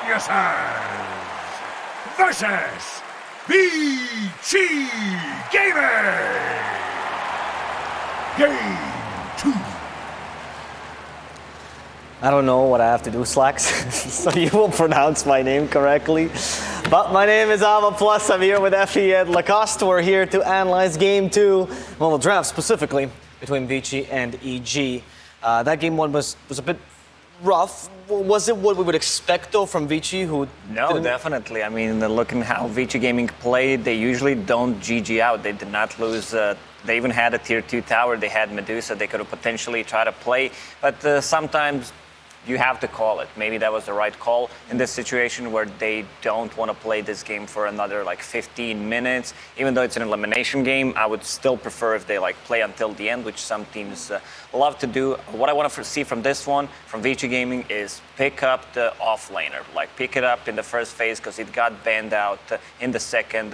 geniuses versus Vici Gaming. Game 2. I don't know what I have to do, Slacks, so you will pronounce my name correctly. But my name is Ava Plus. I'm here with Effie and Lacoste. We're here to analyze Game 2, well, the draft specifically, between Vici and EG. That Game 1 was a bit rough. Was it what we would expect, though, from Vici, who No, definitely. I mean, looking how Vici Gaming played, they usually don't GG out. They did not lose. They even had a tier 2 tower. They had Medusa. They could have potentially tried to play. But sometimes you have to call it. Maybe that was the right call in this situation where they don't want to play this game for another like 15 minutes. Even though it's an elimination game, I would still prefer if they like play until the end, which some teams love to do. What I want to see from this one, from Vici Gaming, is pick up the offlaner. Like pick it up in the first phase because it got banned out in the second.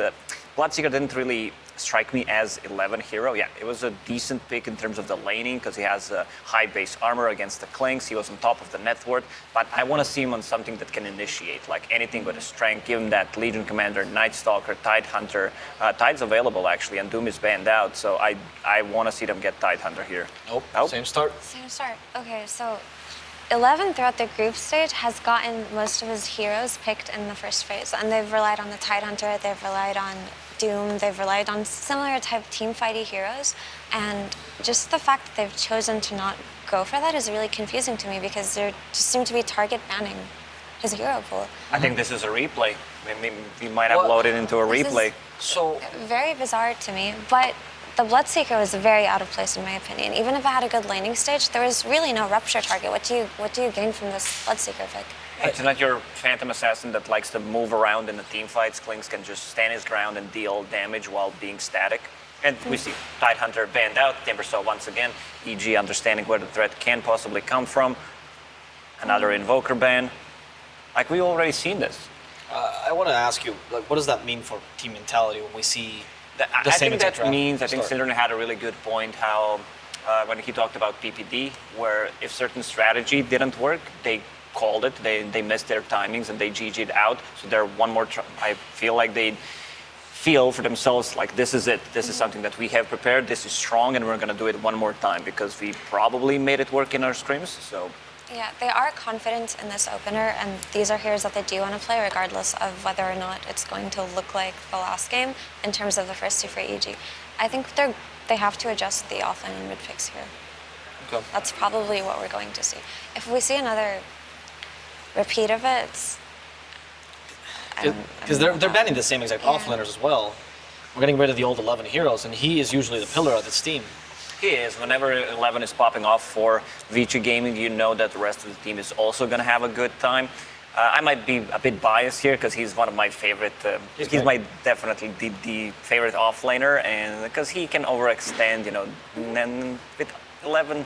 Bloodseeker didn't really strike me as 11 hero. Yeah, it was a decent pick in terms of the laning because he has a high base armor against the Clinks. He was on top of the net worth, but I want to see him on something that can initiate, like anything with a strength. Give him that Legion Commander, Night Stalker, Tide Hunter. Tide's available actually, and Doom is banned out, so I want to see them get Tide Hunter here. Nope. Same start. Same start. Okay, so 11 throughout the group stage has gotten most of his heroes picked in the first phase, and they've relied on the Tide Hunter, they've relied on Doom, they've relied on similar type team fighty heroes, and just the fact that they've chosen to not go for that is really confusing to me because they just seem to be target banning his hero pool. I think this is a replay. Maybe we might have loaded into a replay. So very bizarre to me, but the Bloodseeker was very out of place in my opinion. Even if it had a good laning stage, there was really no rupture target. What do you gain from this Bloodseeker pick? It's not your Phantom Assassin that likes to move around in the team fights. Clinks can just stand his ground and deal damage while being static. And we see Tide Hunter banned out, Timbersaw once again, EG understanding where the threat can possibly come from. Another Invoker ban. Like, we've already seen this. I want to ask you, like, what does that mean for team mentality when we see the same I think that means, I think start? Syndrome had a really good point how, when he talked about PPD, where if certain strategy didn't work, they called it, they missed their timings and they GG'd out. So they're one more I feel like they feel for themselves like this is it. This is something that we have prepared. This is strong and we're going to do it one more time because we probably made it work in our scrims. So yeah, they are confident in this opener, and these are heroes that they do want to play regardless of whether or not it's going to look like the last game in terms of the first two for EG. I think they have to adjust the offlane and mid picks here. Okay. That's probably what we're going to see. If we see another repeat of it, because they're banning the same exact offlaners as well. We're getting rid of the old 11 heroes, and he is usually the pillar of this team. he is. Whenever 11 is popping off for Vici Gaming, you know that the rest of the team is also going to have a good time. I might be a bit biased here because he's one of my favorite. He's my definitely the favorite offlaner, and because he can overextend, you know. And with 11,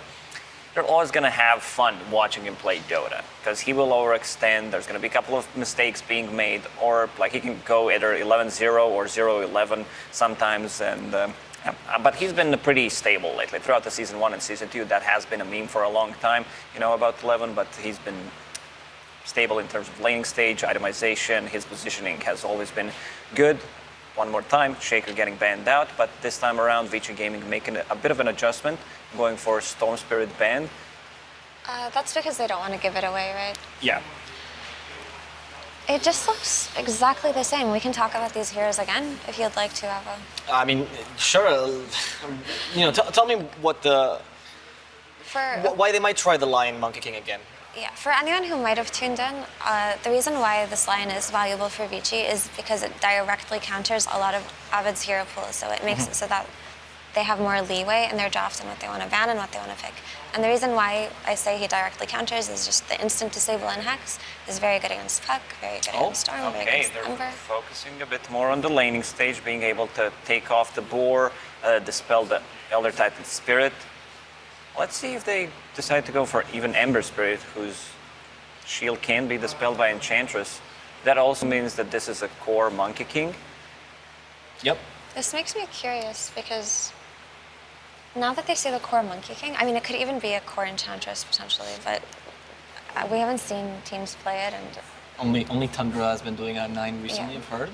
you're always gonna have fun watching him play Dota because he will overextend. There's gonna be a couple of mistakes being made, or like he can go either 11-0 or 0-11 sometimes, and. But he's been pretty stable lately throughout the season 1 and season 2. That has been a meme for a long time, you know, about 11. But he's been stable in terms of laning stage, itemization. His positioning has always been good. One more time, Shaker getting banned out, but this time around, Vici Gaming making a bit of an adjustment, going for Storm Spirit ban. That's because they don't want to give it away, right? Yeah. It just looks exactly the same. We can talk about these heroes again if you'd like to, Ava. I mean, sure. You know, tell me what why they might try the Lion Monkey King again. Yeah, for anyone who might have tuned in, the reason why this Lion is valuable for Vici is because it directly counters a lot of Avid's hero pools, so it makes it so that they have more leeway in their draft and what they want to ban and what they want to pick. And the reason why I say he directly counters is just the instant disable and hex is very good against Puck, very good against Storm, very good against they're Ember. focusing a bit more on the laning stage, being able to take off the boar, dispel the Elder Titan Spirit. Let's see if they decide to go for even Ember Spirit, whose shield can be dispelled by Enchantress. That also means that this is a core Monkey King. Yep. This makes me curious because now that they say the core Monkey King, I mean, it could even be a core Enchantress potentially, but we haven't seen teams play it, and Only Tundra has been doing a 9 recently, Yeah. I've heard.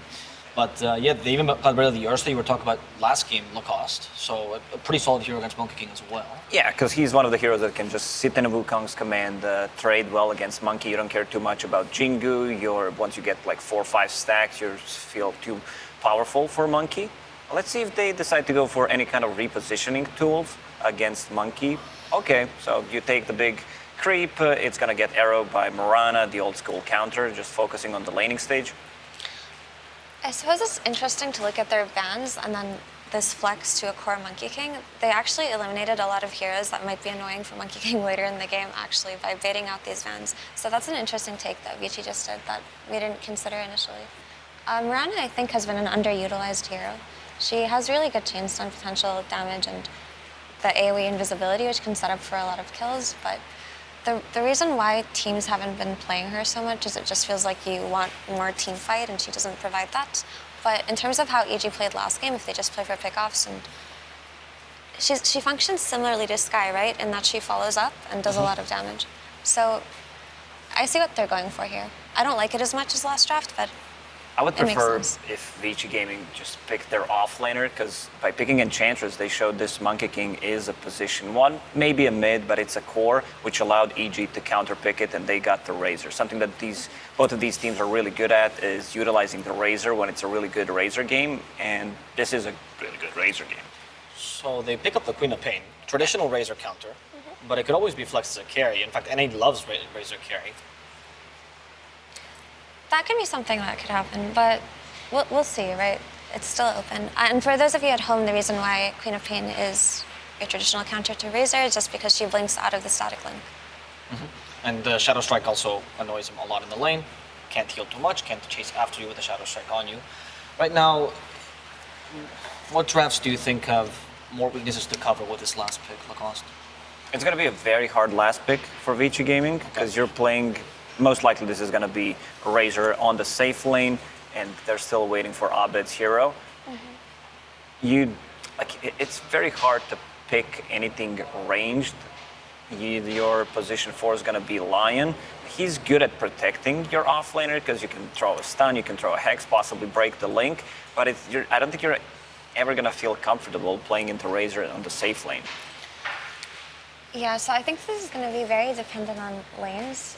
But yeah, they even got rid of the Ursa you were talking about last game, Lacoste. So a pretty solid hero against Monkey King as well. Yeah, because he's one of the heroes that can just sit in a Wukong's command, trade well against Monkey. You don't care too much about Jingu. Once you get like 4 or 5 stacks, you feel too powerful for Monkey. Let's see if they decide to go for any kind of repositioning tools against Monkey. Okay, so you take the big creep. It's gonna get arrowed by Morana, the old school counter, just focusing on the laning stage. I suppose it's interesting to look at their bans and then this flex to a core Monkey King. They actually eliminated a lot of heroes that might be annoying for Monkey King later in the game, actually, by baiting out these bans. So that's an interesting take that Vici just did that we didn't consider initially. Morana, I think, has been an underutilized hero. She has really good chain stun potential, damage, and the AoE invisibility, which can set up for a lot of kills, but the reason why teams haven't been playing her so much is it just feels like you want more team fight and she doesn't provide that. But in terms of how EG played last game, if they just play for pickoffs, and she functions similarly to Skye, right? In that she follows up and does a lot of damage. So I see what they're going for here. I don't like it as much as last draft, but I would it makes prefer sense. if Vici Gaming just picked their offlaner, because by picking Enchantress, they showed this Monkey King is a position 1, maybe a mid, but it's a core, which allowed EG to counterpick it, and they got the Razor. Something that both of these teams are really good at is utilizing the Razor when it's a really good Razor game, and this is a really good Razor game. So they pick up the Queen of Pain, traditional Razor counter, but it could always be flexed as a carry. In fact, NA loves Razor carry. That could be something that could happen, but we'll see, right? It's still open. And for those of you at home, the reason why Queen of Pain is a traditional counter to Razor is just because she blinks out of the static link. And Shadow Strike also annoys him a lot in the lane. Can't heal too much, can't chase after you with a Shadow Strike on you. Right now, what drafts do you think have more weaknesses to cover with this last pick, Lacoste? It's going to be a very hard last pick for Vici Gaming, because you're playing, most likely this is going to be Razor on the safe lane, and they're still waiting for Abed's hero. It's very hard to pick anything ranged. Your position 4 is going to be Lion. He's good at protecting your offlaner because you can throw a stun, you can throw a hex, possibly break the link, but I don't think you're ever going to feel comfortable playing into Razor on the safe lane. Yeah, so I think this is going to be very dependent on lanes.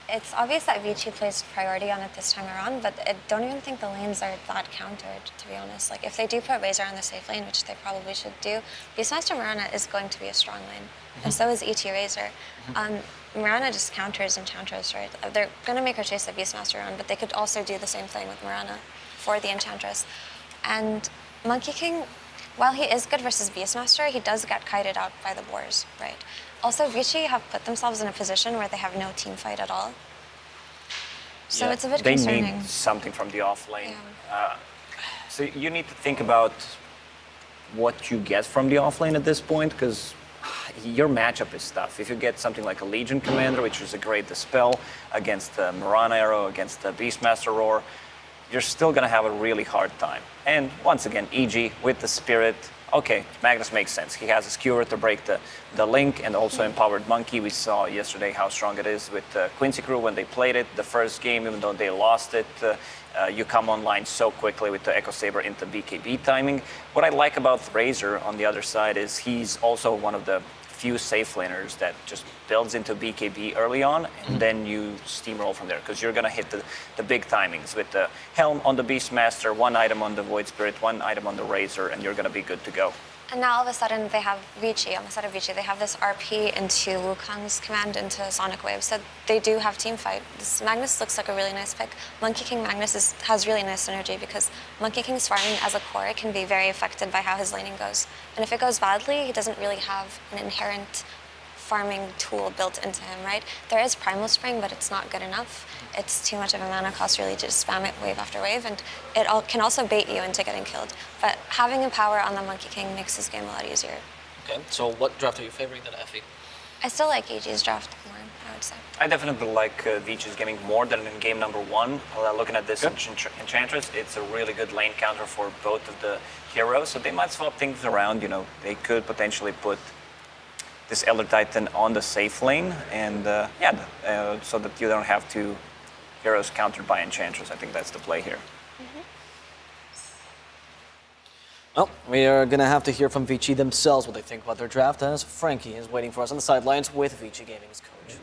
It's obvious that Vici plays priority on it this time around, but I don't even think the lanes are that countered, to be honest. Like, if they do put Razor on the safe lane, which they probably should do, Beastmaster Mirana is going to be a strong lane, and so is ET Razor. Mirana just counters Enchantress, right? They're going to make her chase the Beastmaster around, but they could also do the same thing with Mirana for the Enchantress. And Monkey King, while he is good versus Beastmaster, he does get kited out by the boars, right? Also, Vici have put themselves in a position where they have no team fight at all. So it's a bit They concerning. need something from the off lane. Yeah. So you need to think about what you get from the off lane at this point, because your matchup is tough. If you get something like a Legion Commander, which is a great dispel against the Mirana Arrow, against the Beastmaster Roar, you're still going to have a really hard time. And once again, EG with the Spirit. Okay, Magnus makes sense. He has a skewer to break the link, and also empowered Monkey. We saw yesterday how strong it is with Quincy Crew when they played it. The first game, even though they lost it, you come online so quickly with the Echo Saber into BKB timing. What I like about Razor on the other side is he's also one of the few safe laners that just builds into BKB early on, and then you steamroll from there, because you're going to hit the big timings with the Helm on the Beastmaster, 1 item on the Void Spirit, 1 item on the Razor, and you're going to be good to go. And now all of a sudden they have Vici, on the side of Vici, they have this RP into Wukong's command into Sonic Wave. So they do have team fight. This Magnus looks like a really nice pick. Monkey King Magnus has really nice synergy because Monkey King's farming as a core can be very affected by how his laning goes. And if it goes badly, he doesn't really have an inherent farming tool built into him, right? There is Primal Spring, but it's not good enough. It's too much of a mana cost really to just spam it wave after wave, and it can also bait you into getting killed. But having a power on the Monkey King makes this game a lot easier. Okay, so what draft are you favoring then, Effie? I still like EG's draft more, I would say. I definitely like Vici's gaming more than in game number 1. Looking at this Enchantress, it's a really good lane counter for both of the heroes, so they might swap things around. You know, they could potentially put this Elder Titan on the safe lane, and so that you don't have to heroes countered by Enchantress. I think that's the play here. Well, we are going to have to hear from Vici themselves what they think about their draft, as Frankie is waiting for us on the sidelines with Vici Gaming's coach.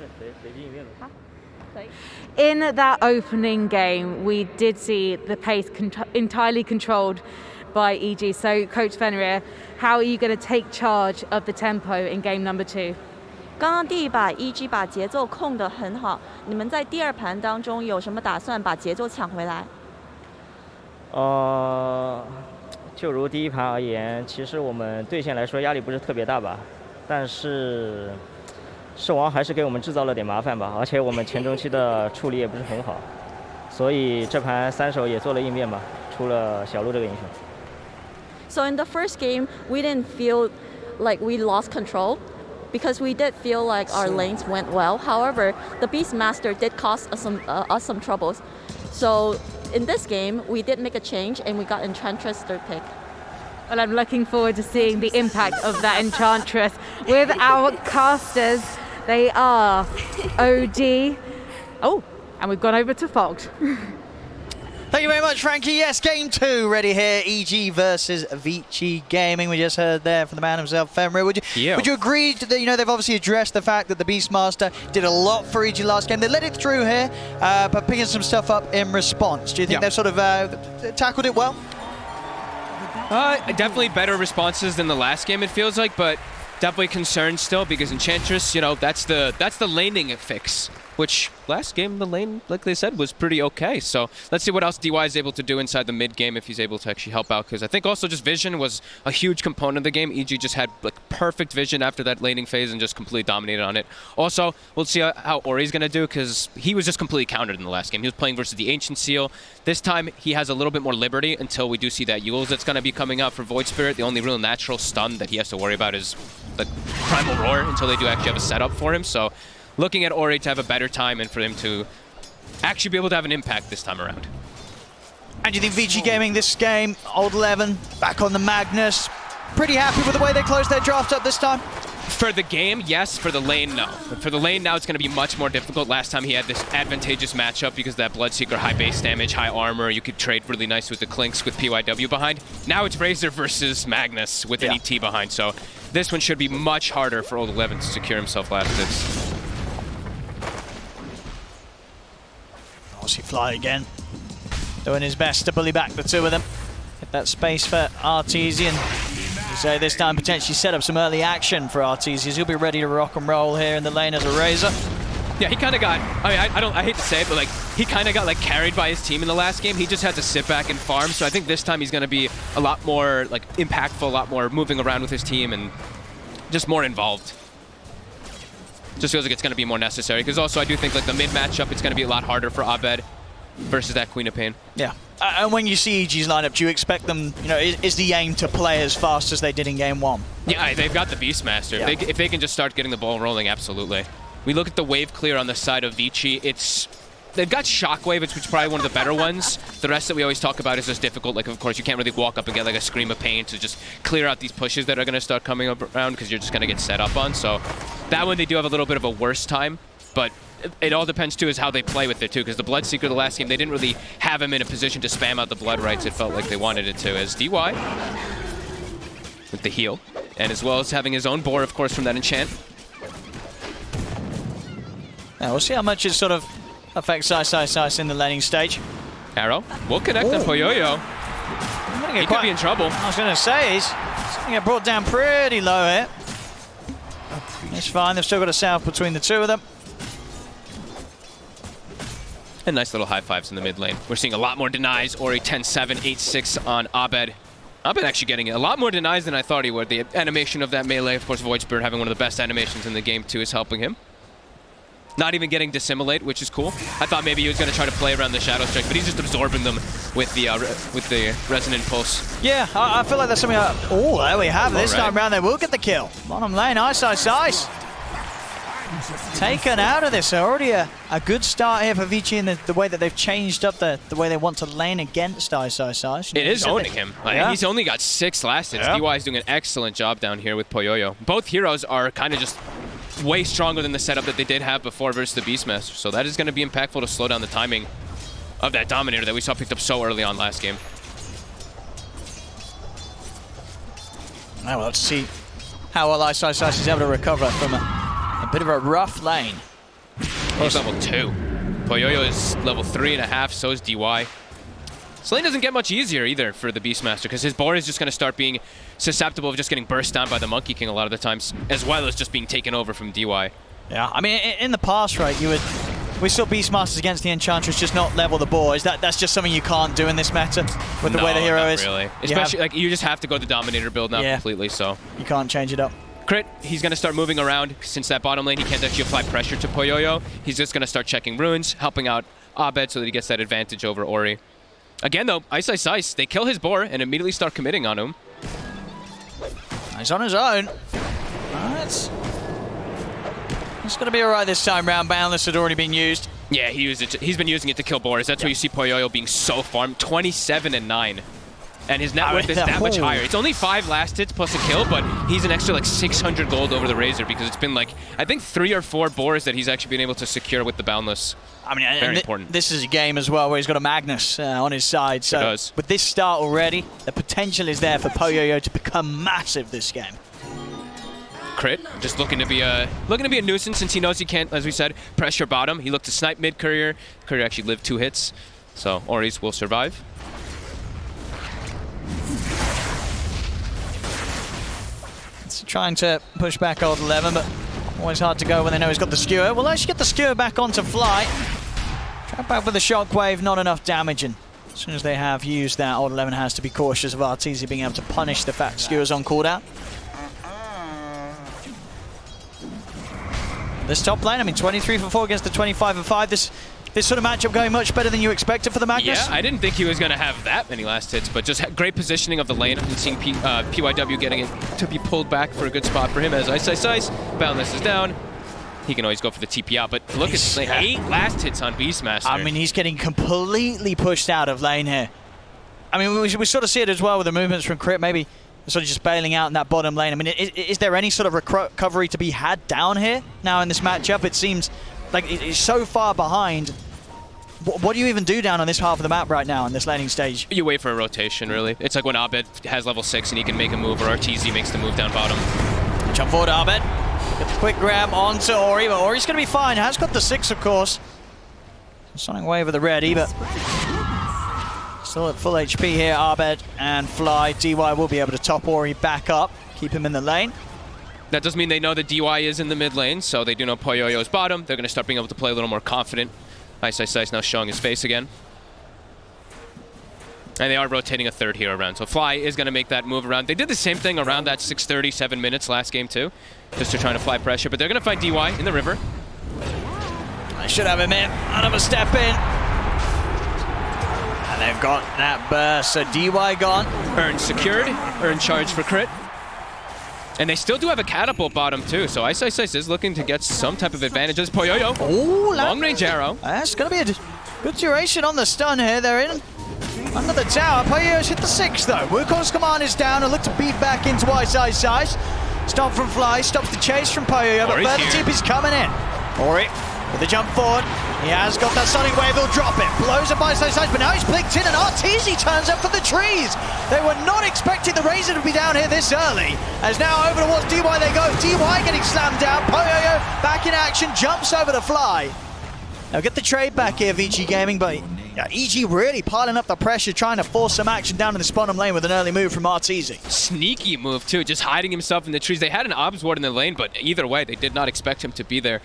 In that opening game, we did see the pace entirely controlled by EG. So, Coach Fenrir, how are you going to take charge of the tempo in game number 2? 刚刚第一把 EG 把节奏控得很好，你们在第二盘当中有什么打算把节奏抢回来？就如第一盘而言，其实我们对线来说压力不是特别大吧，但是狮王还是给我们制造了点麻烦吧，而且我们前中期的处理也不是很好，所以这盘3手也做了应变吧，出了小鹿这个英雄。So in the first game, we didn't feel like we lost control because we did feel like our lanes went well. However, the Beastmaster did cause us some troubles. So in this game, we did make a change and we got Enchantress third pick. Well, I'm looking forward to seeing the impact of that Enchantress with our casters. They are OD. Oh, and we've gone over to Fogged. Thank you very much, Frankie. Yes, game 2 ready here. EG versus Vici Gaming. We just heard there from the man himself, Fenrir. Would you agree that they've obviously addressed the fact that the Beastmaster did a lot for EG last game? They let it through here, but picking some stuff up in response. Do you think they've sort of tackled it well? Definitely better responses than the last game, it feels like, but definitely concerned still because Enchantress, that's the laning fix, which last game the lane, like they said, was pretty okay. So let's see what else DY is able to do inside the mid game if he's able to actually help out, because I think also just vision was a huge component of the game. EG just had like perfect vision after that laning phase and just completely dominated on it. Also, we'll see how Ori's going to do, because he was just completely countered in the last game. He was playing versus the Ancient Seal. This time he has a little bit more liberty until we do see that Yules that's going to be coming out for Void Spirit. The only real natural stun that he has to worry about is the Primal Roar until they do actually have a setup for him. So looking at Ori to have a better time and for him to actually be able to have an impact this time around. And do you think Vici Gaming this game, Old 11, back on the Magnus, pretty happy with the way they closed their draft up this time? For the game, yes. For the lane, no. But for the lane now, it's going to be much more difficult. Last time he had this advantageous matchup because of that Bloodseeker, high base damage, high armor. You could trade really nice with the Clinks with PYW behind. Now it's Razor versus Magnus with an ET behind. So this one should be much harder for Old 11 to secure himself last hits. Obviously Fly again, doing his best to bully back the two of them. Get that space for Artesian. So this time potentially set up some early action for Artesian. He'll be ready to rock and roll here in the lane as a Razor. Yeah, he kind of got, I hate to say it, but like he kind of got like carried by his team in the last game. He just had to sit back and farm. So I think this time he's going to be a lot more like impactful, a lot more moving around with his team and just more involved. Just feels like it's going to be more necessary, because also I do think like the mid matchup, it's going to be a lot harder for Abed versus that Queen of Pain. Yeah. And when you see EG's lineup, do you expect them, is the aim to play as fast as they did in game 1? Yeah, they've got the Beastmaster. Yeah. If they can just start getting the ball rolling, absolutely. We look at the wave clear on the side of Vici. They've got Shockwave, which is probably one of the better ones. The rest that we always talk about is just difficult. Like, of course, you can't really walk up and get like a Scream of Pain to just clear out these pushes that are going to start coming up around, because you're just going to get set up on. So that one, they do have a little bit of a worse time, but it all depends, too, is how they play with it, too, because the Bloodseeker, the last game, they didn't really have him in a position to spam out the Blood Rights. It felt like they wanted it to, as DY with the heal, and as well as having his own boar, of course, from that enchant. Now, we'll see how much it sort of affects Ice in the laning stage. Arrow will connect on Poyoyo. He could be in trouble. I was going to say, he's going to get brought down pretty low here. It's fine, they've still got a south between the two of them. And nice little high fives in the mid lane. We're seeing a lot more denies. Ori 10-7, 8-6 on Abed. Abed actually getting a lot more denies than I thought he would. The animation of that melee, of course, Void Spirit having one of the best animations in the game too, is helping him. Not even getting Dissimulate, which is cool. I thought maybe he was going to try to play around the Shadow Strike, but he's just absorbing them with the Resonant Pulse. Yeah, I feel like that's something oh, there we have. This time around, they will get the kill. Bottom lane, Ice. Taken out of this. Already a good start here for Vici in the way that they've changed up the way they want to lane against Ice. It is owning him. He's only got 6 last hits. DY is doing an excellent job down here with Poyoyo. Both heroes are kind of just way stronger than the setup that they did have before versus the Beastmaster. So that is going to be impactful to slow down the timing of that Dominator that we saw picked up so early on last game. Now we'll have to see how well Ice is able to recover from a bit of a rough lane. He's level 2. Poyoyo is level 3.5, so is DY. This lane doesn't get much easier either for the Beastmaster because his board is just going to start being susceptible of just getting burst down by the Monkey King a lot of the times, as well as just being taken over from DY. Yeah, I mean, in the past, right, we saw Beastmasters against the Enchantress just not level the board. That's just something you can't do in this meta with the way the hero is. Really. Especially, like, you just have to go the Dominator build now completely, so. You can't change it up. Crit, he's going to start moving around. Since that bottom lane, he can't actually apply pressure to Poyoyo. He's just going to start checking runes, helping out Abed so that he gets that advantage over Ori. Again, though, Ice, they kill his boar and immediately start committing on him. He's on his own. It's going to be all right this time round. Boundless had already been used. Yeah, he's been using it to kill boars. That's why you see Poyoyo being so farmed. 27 and 9. And his net worth is that much higher. It's only 5 last hits plus a kill, but he's an extra like 600 gold over the Razor because it's been like, I think 3 or 4 boars that he's actually been able to secure with the Boundless. I mean, very important. This is a game as well where he's got a Magnus on his side. So with this start already, the potential is there for Poyoyo to become massive this game. Crit, just looking to be a nuisance since he knows he can't, as we said, pressure bottom. He looked to snipe mid Courier. Courier actually lived 2 hits, so Ori's will survive. It's trying to push back old 11, but always hard to go when they know he's got the skewer. We'll actually get the skewer back onto Fly. Trap back with the shockwave, not enough damage, and as soon as they have used that, old 11 has to be cautious of Arteezy being able to punish the fact skewers on cooldown. This top lane, I mean, 23 for 4 against the 25 for 5. This sort of matchup going much better than you expected for the Magnus. Yeah, I didn't think he was going to have that many last hits, but just great positioning of the lane and seeing PYW getting it to be pulled back for a good spot for him as Ice. Boundless is down. He can always go for the TP out, but look at 8 last hits on Beastmaster. I mean, he's getting completely pushed out of lane here. I mean, we sort of see it as well with the movements from Crit, maybe sort of just bailing out in that bottom lane. I mean, is there any sort of recovery to be had down here now in this matchup? It seems like it's so far behind. What do you even do down on this half of the map right now in this laning stage? You wait for a rotation, really. It's like when Abed has level 6 and he can make a move, or Arteezy makes the move down bottom. Jump forward, Abed. Get the quick grab onto Ori, but Ori's going to be fine. Has got the 6, of course. Sonic Wave with the ready, but still at full HP here, Abed and Fly. DY will be able to top Ori back up, keep him in the lane. That does mean they know that DY is in the mid lane, so they do know Poyoyo's bottom. They're going to start being able to play a little more confident. Ice now showing his face again. And they are rotating a 3rd hero around. So Fly is going to make that move around. They did the same thing around that 6:30, 7 minutes last game too, just to try and apply pressure. But they're going to find DY in the river. I should have him in. Another step in. And they've got that burst. So DY gone. Urn secured. Urn charged for Crit. And they still do have a catapult bottom too, so Ice is looking to get some type of advantage. As Poyoyo, long range arrow. That's going to be a good duration on the stun here. They're in under the tower. Poyoyo's hit the 6 though. Wukong's command is down and look to beat back into Ice. Stop from Fly, stops the chase from Poyoyo, but further TP is coming in. Ori with the jump forward. He has got that Sonic Wave, he'll drop it. Blows up Ice, but now he's blinked in and Arteezy turns up for the trees. They were not expecting the Razor to be down here this early. As now over towards DY they go. DY getting slammed down. Poyoyo back in action, jumps over to Fly. Now get the trade back here, Vici Gaming, but yeah, EG really piling up the pressure, trying to force some action down in the bottom lane with an early move from Arteezy. Sneaky move too, just hiding himself in the trees. They had an Obs ward in the lane, but either way, they did not expect him to be there.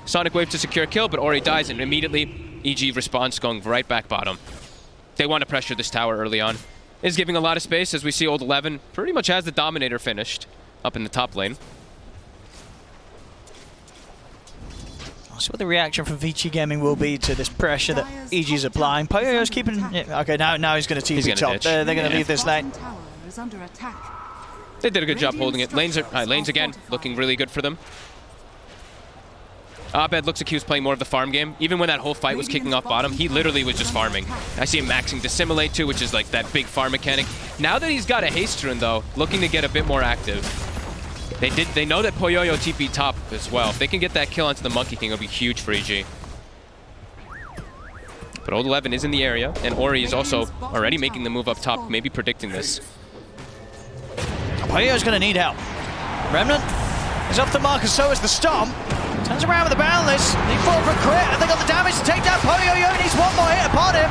Sonic Wave to secure kill, but Ori dies, and immediately EG responds, going right back bottom. They want to pressure this tower early on. Is giving a lot of space, as we see old 11 pretty much has the Dominator finished up in the top lane. I'll see what the reaction from Vici Gaming will be to this pressure that EG's applying. Poyoyo's keeping... Yeah, okay, now he's going to TP top. They're going to leave this lane. They did a good job holding it. Lanes again, looking really good for them. Abed looks like he was playing more of the farm game. Even when that whole fight was kicking off bottom, he literally was just farming. I see him maxing Dissimilate too, which is like that big farm mechanic. Now that he's got a haste rune though, looking to get a bit more active. They know that Poyoyo TP top as well. If they can get that kill onto the Monkey King, it'll be huge for EG. But Old 11 is in the area, and Ori is also already making the move up top, maybe predicting this. Poyoyo's going to need help. Remnant is off the mark, and so is the Stomp. Turns around with the Boundless. They fall for a crit, and they got the damage to take down Poyoyo. Needs one more hit upon him.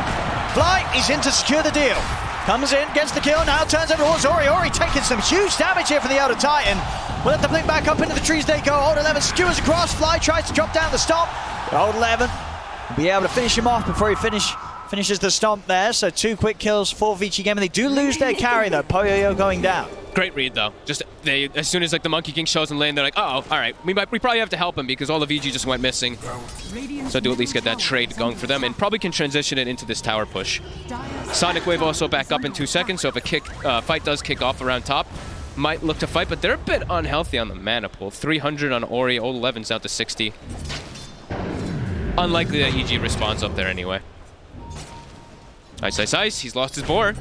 Fly, he's in to secure the deal. Comes in, gets the kill, now turns over towards Ori. Ori taking some huge damage here from the Elder Titan. We'll let the blink back up into the trees they go. Old 11 skewers across. Fly tries to drop down the Stomp. But Old 11 will be able to finish him off before he finishes the Stomp there. So 2 quick kills for Vici Gaming. They do lose their carry though. Poyoyo going down. Great read though. Just as soon as like the Monkey King shows in lane, they're like, oh, all right, we probably have to help him because all of EG just went missing. So do at least get that trade going for them, and probably can transition it into this tower push. Sonic Wave also back up in 2 seconds, so if a fight does kick off around top, might look to fight, but they're a bit unhealthy on the mana pool. 300 on Ori, Old 11's down to 60. Unlikely that EG responds up there anyway. Ice, he's lost his board.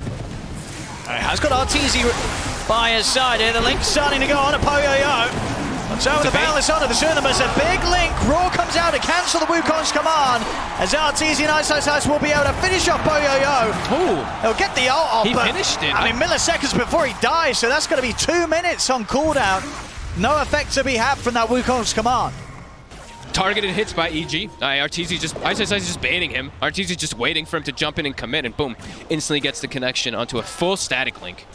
Has got RTZ by his side here. The link's starting to go on to Poyoyo. So the Boundless onto the Tsunamis. A big link. Raw comes out to cancel the Wukong's command. As RTZ and Ice will be able to finish off Poyoyo. Ooh. He'll get the ult off. He finished it. I mean, milliseconds before he dies, so that's going to be 2 minutes on cooldown. No effect to be had from that Wukong's command. Targeted hits by EG. Ice is just baiting him. RTZ is just waiting for him to jump in and commit, and boom, instantly gets the connection onto a full static link.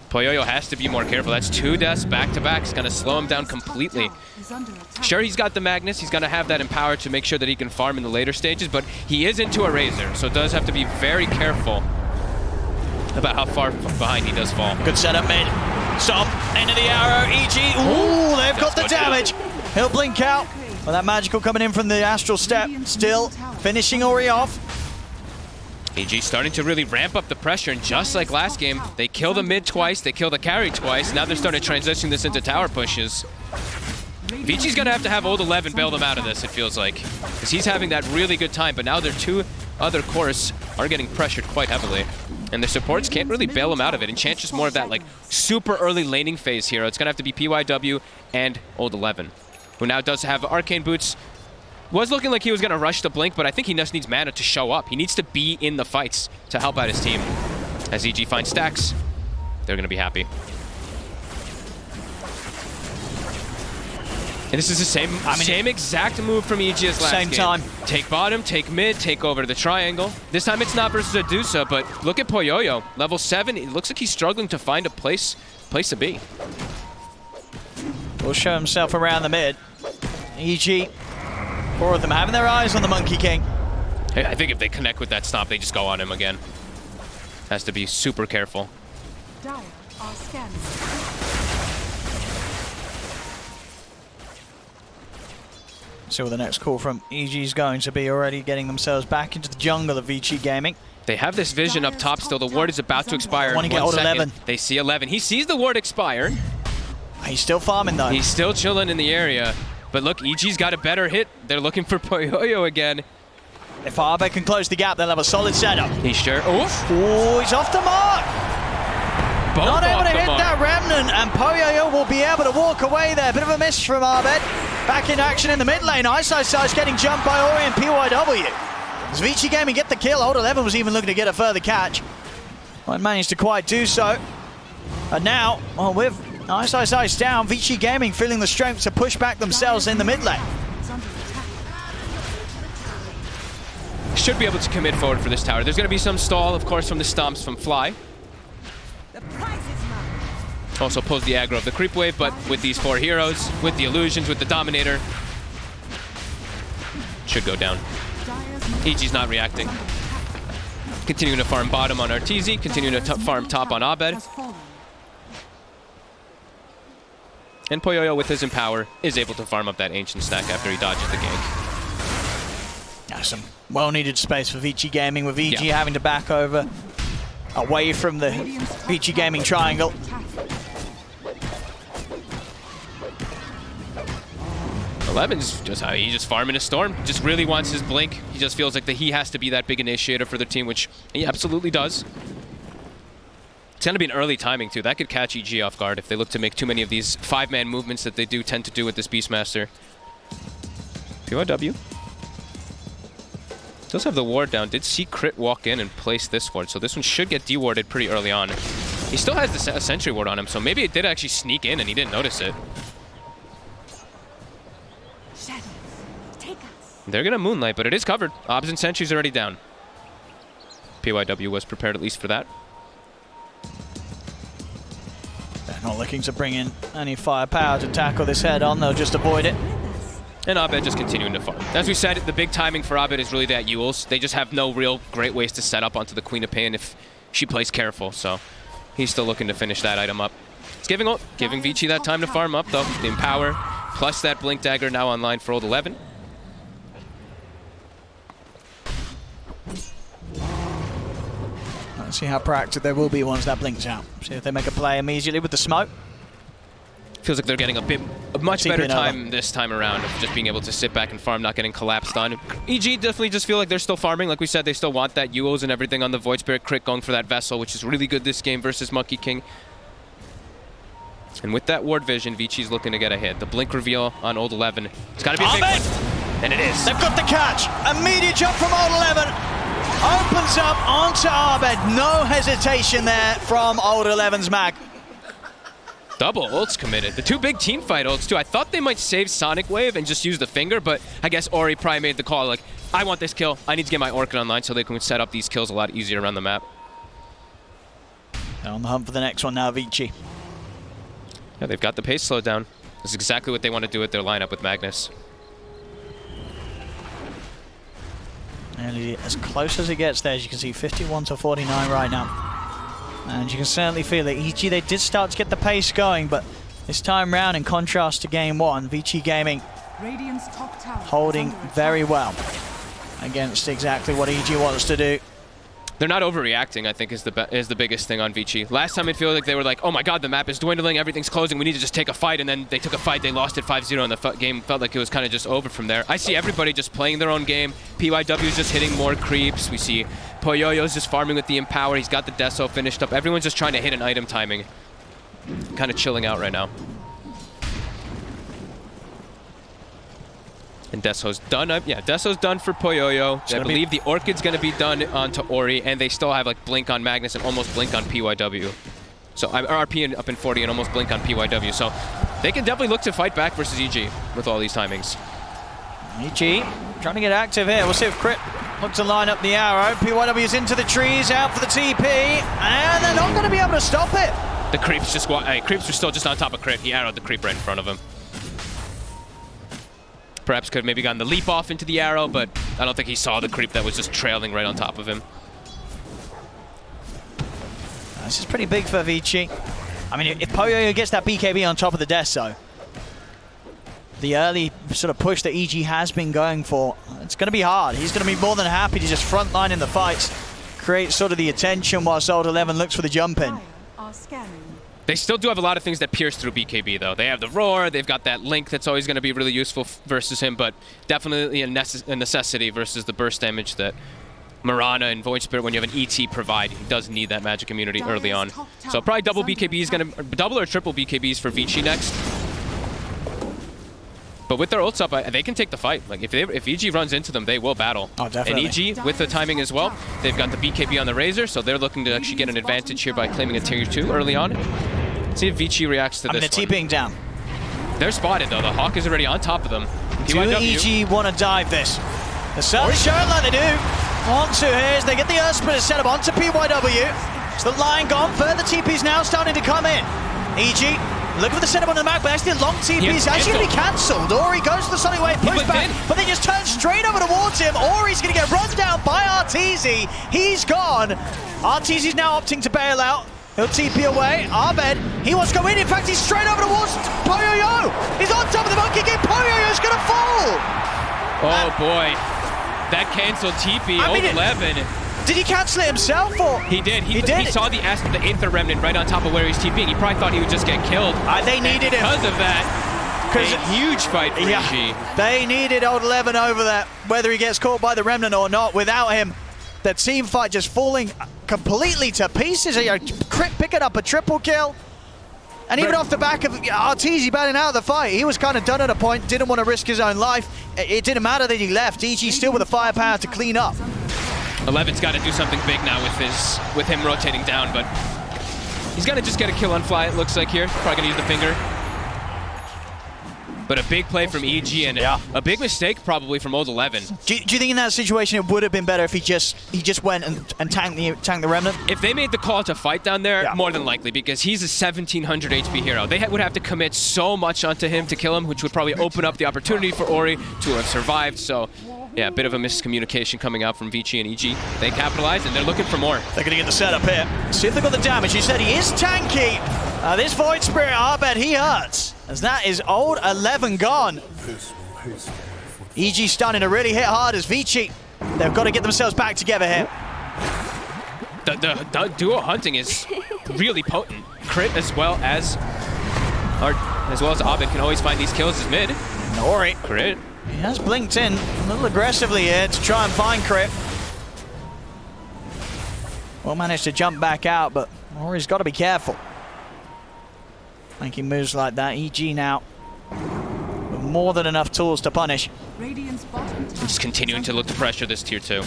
Poyoyo has to be more careful. That's 2 deaths back-to-back. It's going to slow him down completely. Sure, he's got the Magnus. He's going to have that Empower to make sure that he can farm in the later stages, but he is into a Razor, so does have to be very careful about how far behind he does fall. Good setup mid. Stomp into the arrow. EG. Ooh, they've got the damage. He'll blink out. Well, that magical coming in from the Astral Step. Still finishing Ori off. EG starting to really ramp up the pressure, and just like last game, they kill the mid twice, they kill the carry twice. Now they're starting to transition this into tower pushes. Vici's going to have Old 11 bail them out of this, it feels like, because he's having that really good time, but now their 2 other cores are getting pressured quite heavily. And the supports can't really bail him out of it. Enchantress more of that like super early laning phase hero. It's going to have to be PYW and Old 11, who now does have Arcane Boots. Was looking like he was going to rush the blink, but I think he just needs mana to show up. He needs to be in the fights to help out his team. As EG finds stacks, they're going to be happy. And this is the same exact move from EG as last game. Same time. Take bottom, take mid, take over to the triangle. This time it's not versus Adusa, but look at Poyoyo. Level 7, it looks like he's struggling to find a place to be. Will show himself around the mid. EG, 4 of them having their eyes on the Monkey King. Hey, I think if they connect with that stomp, they just go on him again. Has to be super careful. Dire are scanning. See what the next call from EG is going to be. Already getting themselves back into the jungle of Vici Gaming. They have this vision up top still. The ward is about to expire. Want to get Old 11. They see 11. He sees the ward expire. He's still farming though. He's still chilling in the area. But look, EG's got a better hit. They're looking for Poyoyo again. If Arbe can close the gap, they'll have a solid setup. He's sure. Oof. Oh, he's off the mark. Both Not able to hit mark. that Remnant, and Poyoyo will be able to walk away there. Bit of a miss from Arbed. Back in action in the mid lane. Ice getting jumped by Ori and PYW. As Vici Gaming get the kill, Old 11 was even looking to get a further catch. Well, managed to quite do so. And now, well, with Ice down, Vici Gaming feeling the strength to push back themselves in the mid lane. Should be able to commit forward for this tower. There's going to be some stall, of course, from the stomps from Fly. Also pulls the aggro of the creep wave, but with these 4 heroes, with the illusions, with the Dominator, should go down. EG's not reacting. Continuing to farm bottom on Arteezy, continuing to farm top on Abed. And Poyoyo, with his Empower, is able to farm up that Ancient stack after he dodges the gank. Now some well-needed space for Vici Gaming, with EG having to back over away from the Vici Gaming triangle. Eleven's just farming a storm. Just really wants his blink. He just feels like that he has to be that big initiator for the team, which he absolutely does. going to be an early timing, too. That could catch EG off guard if they look to make too many of these 5-man movements that they do tend to do with this Beastmaster. PYW does have the ward down. Did see Crit walk in and place this ward, so this one should get dewarded pretty early on. He still has a sentry ward on him, so maybe it did actually sneak in and he didn't notice it. Shadows, take us. They're going to Moonlight, but it is covered. Obs and sentry's already down. PYW was prepared at least for that. They're not looking to bring in any firepower to tackle this head-on. They'll just avoid it. And Abed just continuing to farm. As we said, the big timing for Abed is really that Yules. They just have no real great ways to set up onto the Queen of Pain if she plays careful, so he's still looking to finish that item up. It's giving Vici that time to farm up, though. The Empower, plus that Blink Dagger now online for Old 11. Let's see how proactive they will be once that blinks out. See if they make a play immediately with the smoke. Feels like they're getting a much better time this time around of just being able to sit back and farm, not getting collapsed on. EG definitely just feel like they're still farming. Like we said, they still want that Yules and everything on the Void Spirit crit, going for that Vessel, which is really good this game versus Monkey King. And with that ward vision, Vici's looking to get a hit. The blink reveal on Old 11. It's got to be a big one. And it is. They've got the catch. Immediate jump from Old 11. Opens up onto Abed. No hesitation there from Old 11's mag. Double ults committed. The two big team fight ults, too. I thought they might save Sonic Wave and just use the finger, but I guess Ori probably made the call, like, I want this kill. I need to get my Orchid online so they can set up these kills a lot easier around the map. They're on the hunt for the next one now, Vici. Yeah, they've got the pace slowed down. That's exactly what they want to do with their lineup with Magnus. Nearly as close as it gets there, as you can see, 51 to 49 right now. And you can certainly feel it. EG, they did start to get the pace going, but this time round, in contrast to game one, Vici Gaming Radiant's top tower holding very well against exactly what EG wants to do. They're not overreacting, I think, is the biggest thing on Vici. Last time it feels like they were like, oh my god, the map is dwindling, everything's closing, we need to just take a fight, and then they took a fight, they lost it 5-0, and the game felt like it was kind of just over from there. I see everybody just playing their own game. PYW is just hitting more creeps. We see Poyoyo's just farming with the Empower. He's got the Deso finished up. Everyone's just trying to hit an item timing. Kind of chilling out right now. And Deso's done. Yeah, Deso's done for Poyoyo. I believe the Orchid's going to be done onto Ori, and they still have like Blink on Magnus and almost Blink on PYW. So I'm RP up in 40 and almost Blink on PYW. So they can definitely look to fight back versus EG with all these timings. EG trying to get active here. We'll see if Crit looks to line up the arrow. PYW is into the trees, out for the TP, and they're not going to be able to stop it. The creeps just creeps were still just on top of Crit. He arrowed the creep right in front of him. Perhaps could have maybe gotten the leap off into the arrow, but I don't think he saw the creep that was just trailing right on top of him. This is pretty big for Vici. I mean, if Poyoyo gets that BKB on top of the Deso, the early sort of push that EG has been going for, it's going to be hard. He's going to be more than happy to just frontline in the fights, create sort of the attention whilst Old 11 looks for the jump in. They still do have a lot of things that pierce through BKB, though. They have the Roar, they've got that Link that's always going to be really useful versus him, but definitely a necessity versus the burst damage that Mirana and Void Spirit, when you have an ET, provide. He does need that magic immunity early on. So probably double BKBs, double or triple BKBs for Vici next. But with their ults up, they can take the fight. Like if EG runs into them, they will battle. Oh, definitely. And EG, with the timing as well, they've got the BKB on the Razor, so they're looking to actually get an advantage here by claiming a tier 2 early on. Let's see if Vici reacts to this. They're TPing down. They're spotted though. The Hawk is already on top of them. Do EG want to dive this? They're certainly showing like they do. On to here as they get the Earth Splitter set up onto PYW. So the line gone. Further TP's now starting to come in. EG. Look for the setup on the map, but actually a long TP is actually going to be cancelled. Ori goes to the Sonic Wave, push back, but they just turn straight over towards him. Ori's going to get run down by Arteezy. He's gone. Arteezy's now opting to bail out. He'll TP away. Abed, he wants to go in. In fact, he's straight over towards Poyoyo. He's on top of the Monkey King. Poyoyo's going to fall. Oh boy. That canceled TP, 11. Did he cancel it himself, or? He did. He saw the Aether Remnant right on top of where he's TPing. He probably thought he would just get killed. They needed him. Because of that, a huge fight for EG. They needed Old 11 over there, whether he gets caught by the Remnant or not. Without him, the team fight just falling completely to pieces. Crit picking up a triple kill. And even off the back of Arteezy bailing out of the fight, he was kind of done at a point, didn't want to risk his own life. It didn't matter that he left. EG still with the firepower to clean up. 11's got to do something big now with him rotating down, but he's going to just get a kill on Fly, it looks like here. Probably going to use the finger. But a big play from EG and a big mistake probably from old 11. Do you think in that situation it would have been better if he just went and tanked the Remnant? If they made the call to fight down there, more than likely, because he's a 1700 HP hero. They would have to commit so much onto him to kill him, which would probably open up the opportunity for Ori to have survived. So yeah, a bit of a miscommunication coming out from Vici and EG. They capitalized and they're looking for more. They're going to get the setup here. See if they got the damage. You said he is tanky. This Void Spirit, I bet he hurts. As that is old 11 gone. EG starting to really hit hard as Vici. They've got to get themselves back together here. The duo hunting is really potent. Crit as well as Abed can always find these kills as mid. Ori. Crit. He has blinked in a little aggressively here to try and find Crit. Well managed to jump back out, but Ori's got to be careful. Making moves like that, EG now with more than enough tools to punish. Just continuing to look to pressure this tier 2.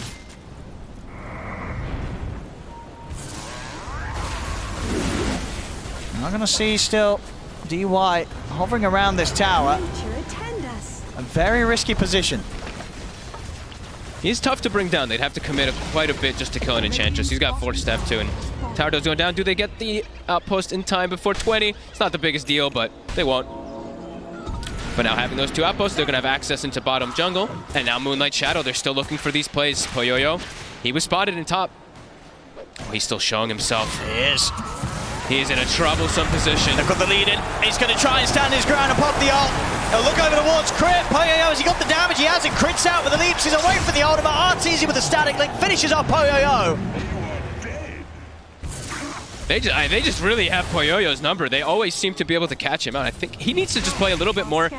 I'm going to see still DY hovering around this tower. A very risky position. He's tough to bring down. They'd have to commit quite a bit just to kill an Enchantress. He's got 4 step too, and tower does go down. Do they get the outpost in time before 20? It's not the biggest deal, but they won't. But now having those 2 outposts, they're going to have access into bottom jungle. And now Moonlight Shadow, they're still looking for these plays. Poyoyo, he was spotted in top. Oh, he's still showing himself. He is. He is in a troublesome position. They've got the lead in. He's going to try and stand his ground and pop the ult. He'll look over towards Crit. Poyoyo, has he got the damage? He hasn't. Crit's out with the leaps. He's away from the ultimate. Arteezy with the static link. Finishes off Poyoyo. They just really have Poyoyo's number. They always seem to be able to catch him out. I think he needs to just play a little bit more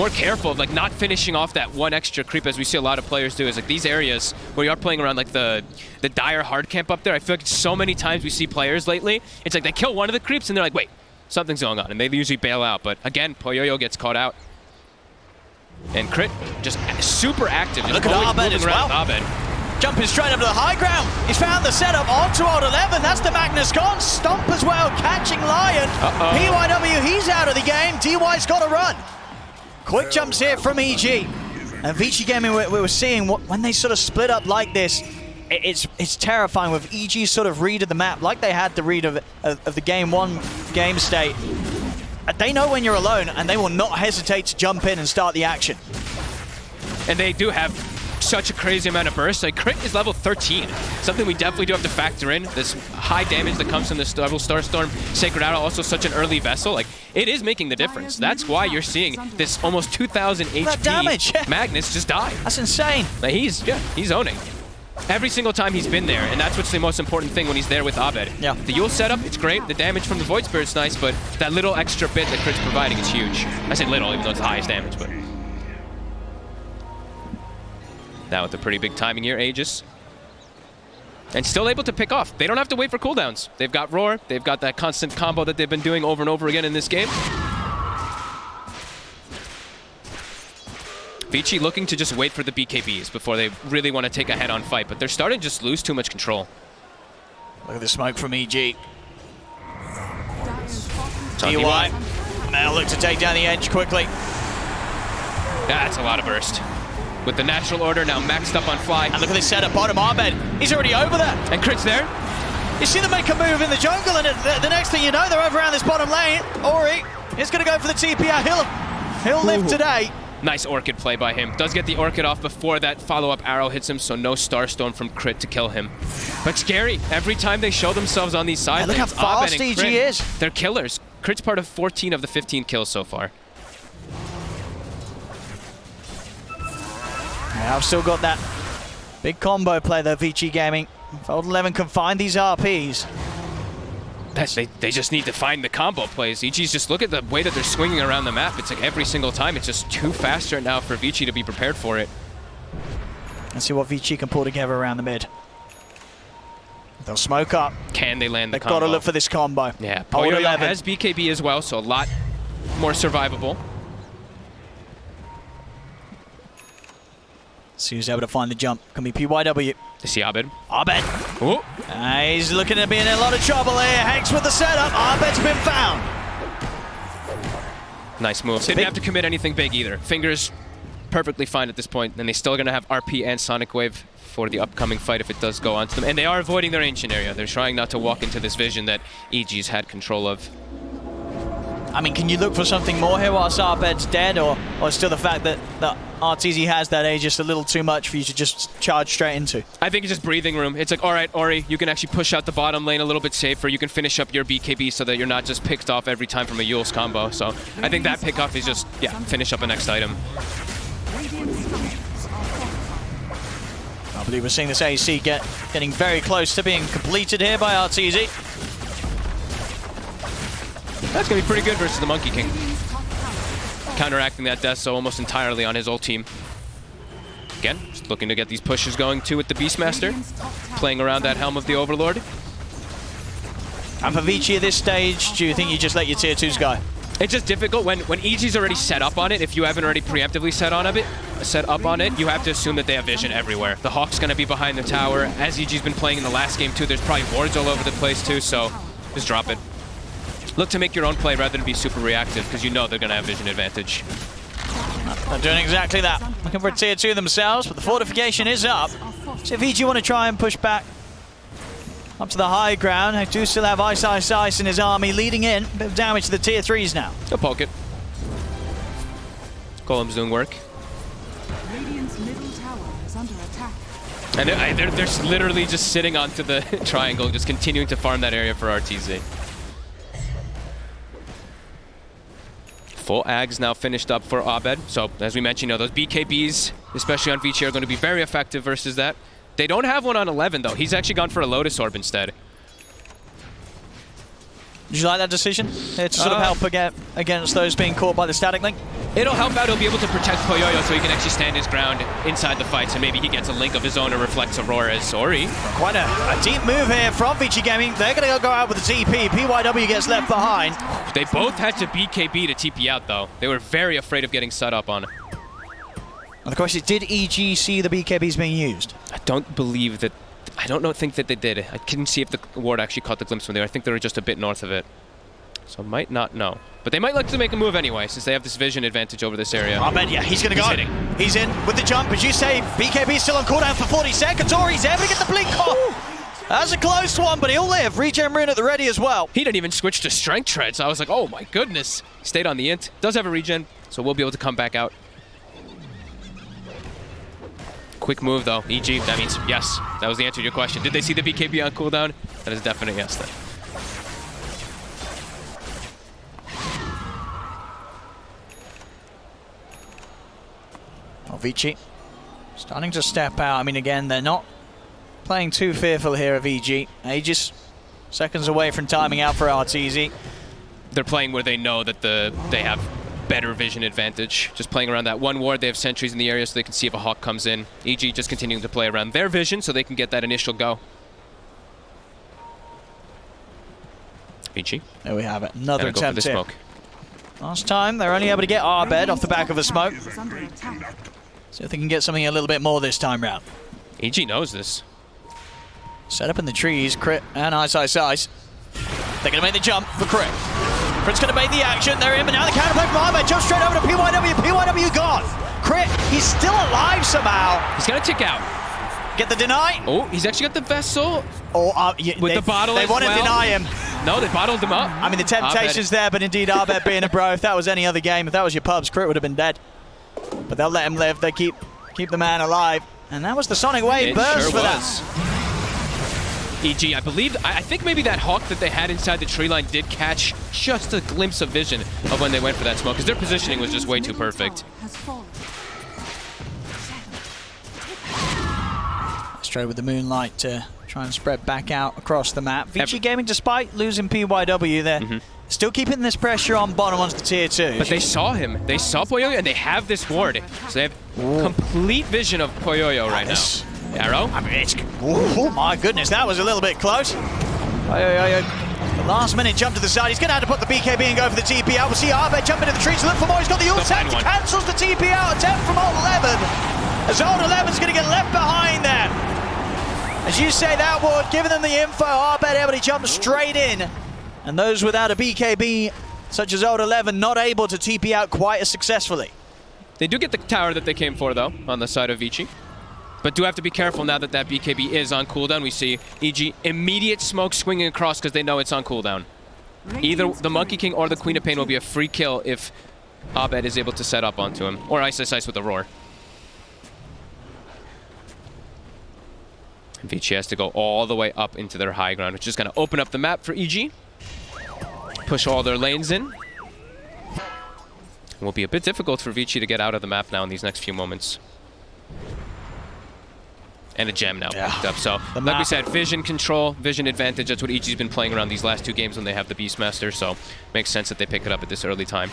careful of like not finishing off that one extra creep, as we see a lot of players do. Is like these areas where you are playing around like the dire hard camp up there. I feel like so many times we see players lately, it's like they kill one of the creeps and they're like, wait, something's going on, and they usually bail out. But again, Poyoyo gets caught out. And Crit just super active. Just look at Abed as well. Abed. Jumping straight up to the high ground. He's found the setup onto old 11. That's the Magnus gone. Stomp as well, catching Lion. PYW, he's out of the game. DY's got to run. Quick jumps here from EG. And Vici Gaming, we were seeing when they sort of split up like this, it's terrifying with EG's sort of read of the map, like they had the read of the game 1 game state. They know when you're alone, and they will not hesitate to jump in and start the action. And they do have such a crazy amount of burst. Like Crit is level 13. Something we definitely do have to factor in. This high damage that comes from this level Starstorm, Sacred Arrow, also such an early vessel. Like it is making the difference. That's why you're seeing this almost 2,000 HP damage. Magnus just die. That's insane. Like he's owning. Every single time he's been there, and that's what's the most important thing when he's there with Abed. Yeah. The Yule setup, it's great. The damage from the Void Spirit's nice, but that little extra bit that Crit's providing is huge. I say little, even though it's the highest damage, but... Now with a pretty big timing here, Aegis. And still able to pick off. They don't have to wait for cooldowns. They've got Roar. They've got that constant combo that they've been doing over and over again in this game. Vici looking to just wait for the BKBs before they really want to take a head-on fight, but they're starting to just lose too much control. Look at the smoke from EG. DY now look to take down the edge quickly. That's a lot of burst. With the natural order now maxed up on Fly. And look at this setup, bottom Abed. He's already over there. And Crit's there. You see them make a move in the jungle, and the next thing you know, they're over around this bottom lane. Ori is going to go for the TP out. He'll live today. Nice Orchid play by him. Does get the Orchid off before that follow-up arrow hits him, so no Starstone from Crit to kill him. But scary. Every time they show themselves on these side lanes, look how fast EG is. They're killers. Crit's part of 14 of the 15 kills so far. Yeah, I've still got that big combo play though, Vici Gaming. If old 11 can find these RPs. They just need to find the combo plays. EG's just look at the way that they're swinging around the map. It's like every single time, it's just too fast right now for Vici to be prepared for it. Let's see what Vici can pull together around the mid. They'll smoke up. Can they land the They've combo? got to look for this combo. Yeah, Hold Poyoyo 11. has BKB as well, so a lot more survivable. See who's able to find the jump. Can be PYW. To see Abed. Abed. Oh. He's looking to be in a lot of trouble here. Hanks with the setup. Abed's been found. Nice move. Didn't have to commit anything big either. Fingers perfectly fine at this point, and they're still going to have RP and Sonic Wave for the upcoming fight if it does go on to them. And they are avoiding their ancient area. They're trying not to walk into this vision that EG's had control of. I mean, can you look for something more here whilst Abed's dead, or still the fact that RTZ has that age just a little too much for you to just charge straight into? I think it's just breathing room. It's like, all right, Ori, you can actually push out the bottom lane a little bit safer. You can finish up your BKB so that you're not just picked off every time from a Yule's combo. So I think that pickoff is just, yeah, finish up a next item. I believe we're seeing this AC getting very close to being completed here by RTZ. That's going to be pretty good versus the Monkey King. Counteracting that death so almost entirely on his ult team. Again, just looking to get these pushes going too with the Beastmaster. Playing around that Helm of the Overlord. And for Vici at this stage, do you think you just let your tier 2s go? It's just difficult when EG's already set up on it. If you haven't already preemptively set up on it, you have to assume that they have vision everywhere. The Hawk's going to be behind the tower. As EG's been playing in the last game too, there's probably wards all over the place too, so just drop it. Look to make your own play rather than be super reactive, because you know they're going to have vision advantage. They're doing exactly that. Looking for a tier 2 themselves, but the fortification is up. So if VG want to try and push back up to the high ground, they do still have Ice in his army leading in. A bit of damage to the tier 3s now. Go poke it. Golem's doing work. Radiant's middle tower is under attack. And they're literally just sitting onto the triangle, just continuing to farm that area for RTZ. Full Ags now finished up for Abed. So, as we mentioned, those BKBs, especially on Vici, are going to be very effective versus that. They don't have one on 11, though. He's actually gone for a Lotus Orb instead. Did you like that decision? To sort of help against those being caught by the static link? It'll help out. He'll be able to protect Poyoyo so he can actually stand his ground inside the fights, and maybe he gets a link of his own or reflects Aurora's. Ori. Quite a deep move here from Vici Gaming. They're going to go out with the TP. PYW gets left behind. They both had to BKB to TP out, though. They were very afraid of getting set up on. And the question is, did EG see the BKBs being used? I don't believe that. I don't think that they did. I couldn't see if the ward actually caught the glimpse from there. I think they were just a bit north of it. So might not know. But they might like to make a move anyway, since they have this vision advantage over this area. I bet, yeah, he's going to go. He's in with the jump. As you say, BKB still on cooldown for 40 seconds. Ori's able to get the blink off. That's a close one, but he'll live. Regen rune at the ready as well. He didn't even switch to strength treads. I was like, oh my goodness. He stayed on the int. Does have a regen, so we'll be able to come back out. Quick move though. EG, that means yes. That was the answer to your question. Did they see the BKB on cooldown? That is a definite yes then. Well, Vici starting to step out. I mean, again, they're not playing too fearful here of EG. Aegis seconds away from timing out for RTZ. They're playing where they know that they have better vision advantage. Just playing around that one ward. They have sentries in the area so they can see if a Hawk comes in. EG just continuing to play around their vision so they can get that initial go. Vici. There we have it. Another attempt attempt here. smoke. Last time, they're only able to get Abed off the back of a smoke. See if they can get something a little bit more this time round. EG knows this. Set up in the trees, Crit and Ice. They're going to make the jump for Crit. Crit's going to make the action. They're in, but now the counterplay from Abed. Jump straight over to PYW. PYW gone. Crit, he's still alive somehow. He's going to tick out. Get the deny. Oh, he's actually got the vessel. Oh, with the bottle They want to deny him. No, they bottled him up. I mean, the temptation's there, but indeed, Abed being a bro, if that was any other game, if that was your pubs, Crit would have been dead. But they'll let him live. They keep the man alive. And that was the Sonic Wave burst for that. EG, I think maybe that Hawk that they had inside the tree line did catch just a glimpse of vision of when they went for that smoke, because their positioning was just way too perfect. Straight with the moonlight to try and spread back out across the map. Vici Gaming, despite losing PYW, they're still keeping this pressure on bottom onto the tier 2. But they saw him. They saw Poyoyo, and they have this ward. So they have complete vision of Poyoyo right now. Arrow? I mean, Oh my goodness, that was a little bit close. Last minute jump to the side. He's going to have to put the BKB and go for the TP out. We'll see Arbed jump into the trees to look for more. He's got the ult set. Cancels the TP out attempt from Old 11. As Old 11's going to get left behind there. As you say, that would, giving them the info, Arbed able to jump straight in. And those without a BKB, such as Old 11, not able to TP out quite as successfully. They do get the tower that they came for, though, on the side of Vici. But do have to be careful now that that BKB is on cooldown. We see EG immediate smoke swinging across because they know it's on cooldown. Either the Monkey King or the Queen of Pain will be a free kill if Abed is able to set up onto him. Or Ice with a Roar. And Vici has to go all the way up into their high ground, which is going to open up the map for EG. Push all their lanes in. It will be a bit difficult for Vici to get out of the map now in these next few moments. And a gem now picked up. So, like we said, vision control, vision advantage. That's what EG's been playing around these last 2 games when they have the Beastmaster. So, makes sense that they pick it up at this early time.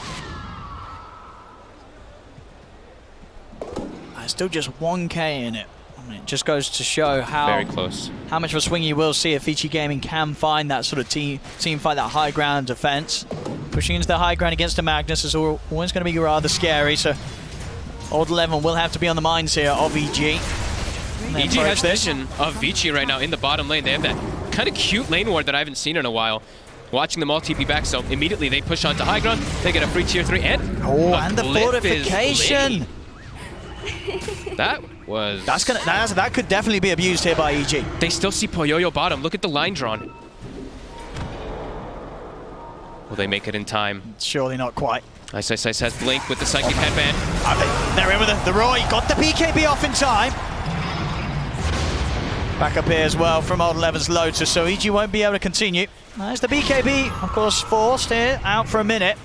Still just 1k in it. I mean, it just goes to show how very close. How much of a swing you will see if Vici Gaming can find that sort of team fight, that high ground defense. Pushing into the high ground against a Magnus is always going to be rather scary. So, Old 11 will have to be on the minds here of EG. EG has vision of Vici right now in the bottom lane. They have that kind of cute lane ward that I haven't seen in a while. Watching them all TP back, so immediately they push onto high ground. They get a free tier 3 and and the fortification. That was... That could definitely be abused here by EG. They still see Poyoyo bottom. Look at the line drawn. Will they make it in time? Surely not quite. Ice has Blink with the Psychic Headband. They're in with the Roy. Got the BKB off in time. Back up here as well from Old 11's Lotus, so EG won't be able to continue. There's the BKB, of course, forced here, out for a minute.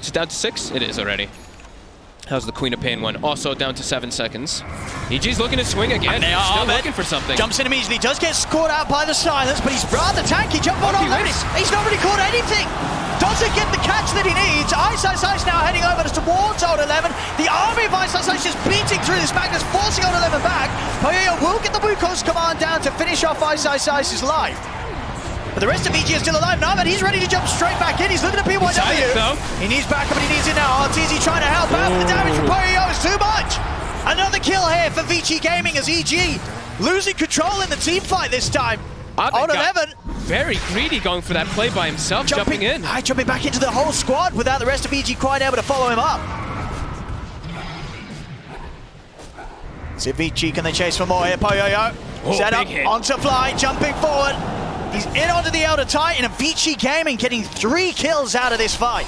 Is it down to 6? It is already. How's the Queen of Pain one? Also down to 7 seconds. EG's looking to swing again. Still looking for something. Jumps in immediately, does get caught out by the silence, but he's rather tanky. Jump on He's not really caught anything. Doesn't get the catch that he needs. Ice now heading over towards Old 11. The army of Ice just beating through this Magnus, forcing Old 11 back. Poyoyo will get the Wukong's command down to finish off Ice's life. But the rest of EG is still alive now, but he's ready to jump straight back in. He's looking at PYW. He needs backup, but he needs it now. RTZ trying to help out, but the damage from Poyoyo is too much. Another kill here for Vici Gaming as EG losing control in the team fight this time. Old 11. Very greedy going for that play by himself, jumping in. Jumping back into the whole squad without the rest of EG quite able to follow him up. See Vici, can they chase for more here? Poyoyo set up onto Fly, jumping forward. He's in onto the Elder Titan, and Vici Gaming getting 3 kills out of this fight.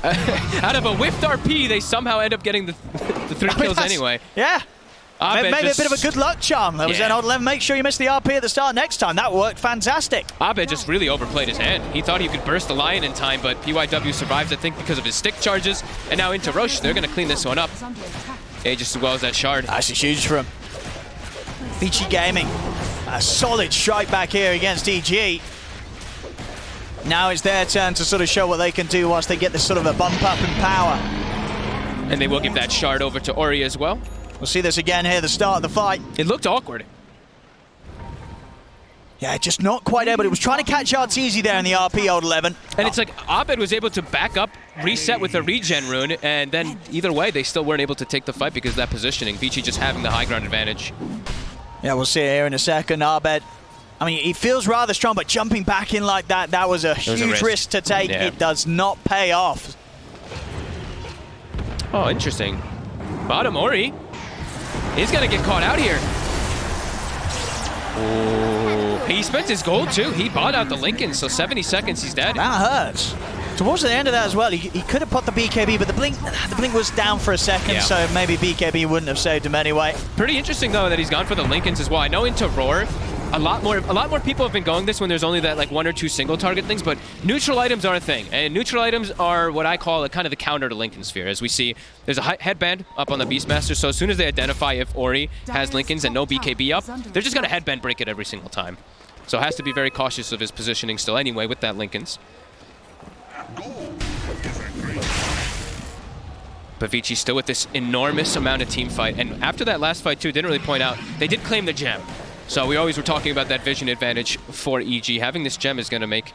Out of a whiffed RP, they somehow end up getting the 3 kills anyway. Yeah. Maybe a bit of a good luck charm. That was an Old 11. Make sure you miss the RP at the start next time. That worked fantastic. Abed just really overplayed his hand. He thought he could burst the Lion in time, but PYW survives, I think, because of his stick charges. And now into Roche, they're going to clean this one up. Just as well as that shard. That's huge for him. Vici Gaming, a solid strike back here against EG. Now it's their turn to sort of show what they can do once they get this sort of a bump up in power. And they will give that shard over to Ori as well. We'll see this again here at the start of the fight. It looked awkward. Yeah, just not quite able. It was trying to catch Arteezy there in the RP, Old 11. And it's like Abed was able to back up, reset with the regen rune, and then either way, they still weren't able to take the fight because of that positioning. Vici just having the high ground advantage. Yeah, we'll see it here in a second. Abed, I mean, he feels rather strong, but jumping back in like that, that was a huge risk to take. Yeah. It does not pay off. Oh, interesting. Bottom Ori. He's going to get caught out here. Oh, he spent his gold too. He bought out the Lincoln, so 70 seconds, he's dead. That hurts. Towards the end of that as well, he could have put the BKB, but the blink was down for a second, so maybe BKB wouldn't have saved him anyway. Pretty interesting though that he's gone for the Lincolns as well. I know into Roar, a lot more people have been going this when there's only that like 1 or 2 single target things, but neutral items are a thing, and neutral items are what I call kind of the counter to Lincoln Sphere. As we see, there's a headband up on the Beastmaster, so as soon as they identify if Ori has Lincolns and no BKB up, they're just gonna headband break it every single time. So has to be very cautious of his positioning still anyway with that Lincolns. But Vici still with this enormous amount of team fight. And after that last fight too, didn't really point out, they did claim the gem. So we always were talking about that vision advantage for EG. Having this gem is going to make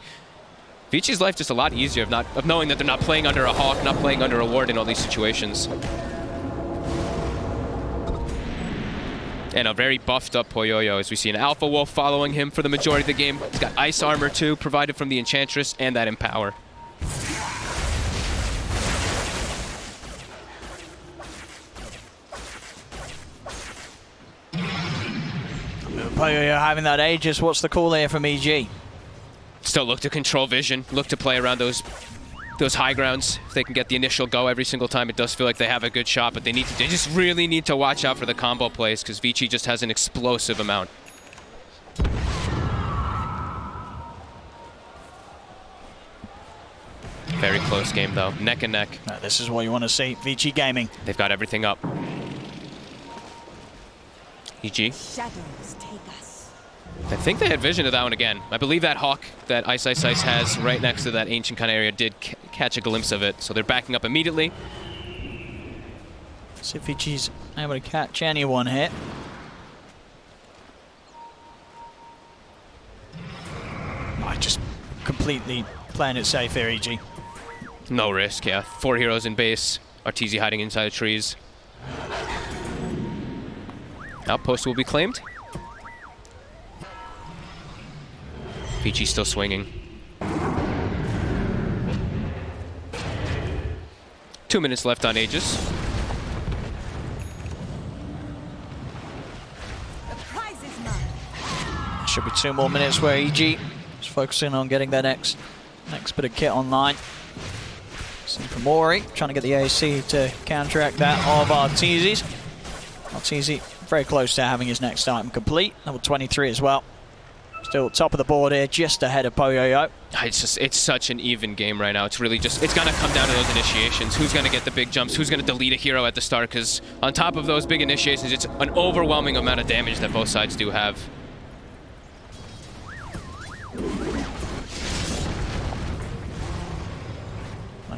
Vici's life just a lot easier of knowing that they're not playing under a Hawk, not playing under a Ward in all these situations. And a very buffed up Poyoyo, as we see an Alpha Wolf following him for the majority of the game. He's got ice armor too, provided from the Enchantress, and that Empower. Poyoyo having that Aegis. What's the call here from EG? Still look to control vision, look to play around those high grounds. If they can get the initial go every single time, it does feel like they have a good shot, but they just really need to watch out for the combo plays because Vici just has an explosive amount. Very close game though, neck and neck. This is what you want to see, Vici Gaming. They've got everything up. EG. Shadows take us. I think they had vision of that one again. I believe that Hawk that Ice has right next to that ancient kind of area did catch a glimpse of it, so they're backing up immediately. See if Vici's able to catch anyone here. Just completely playing it safe here, EG. No risk, yeah. 4 heroes in base. Arteezy hiding inside the trees. Outpost will be claimed. Vici still swinging. 2 minutes left on Aegis. The prize is mine. Should be 2 more minutes where EG is focusing on getting their next bit of kit online. See from Mori, trying to get the AC to counteract that of Arteezy's. Arteezy very close to having his next item complete. Level 23 as well. Still top of the board here, just ahead of Poyoyo. It's such an even game right now. It's really just, it's gonna come down to those initiations. Who's gonna get the big jumps? Who's gonna delete a hero at the start? Because on top of those big initiations, it's an overwhelming amount of damage that both sides do have.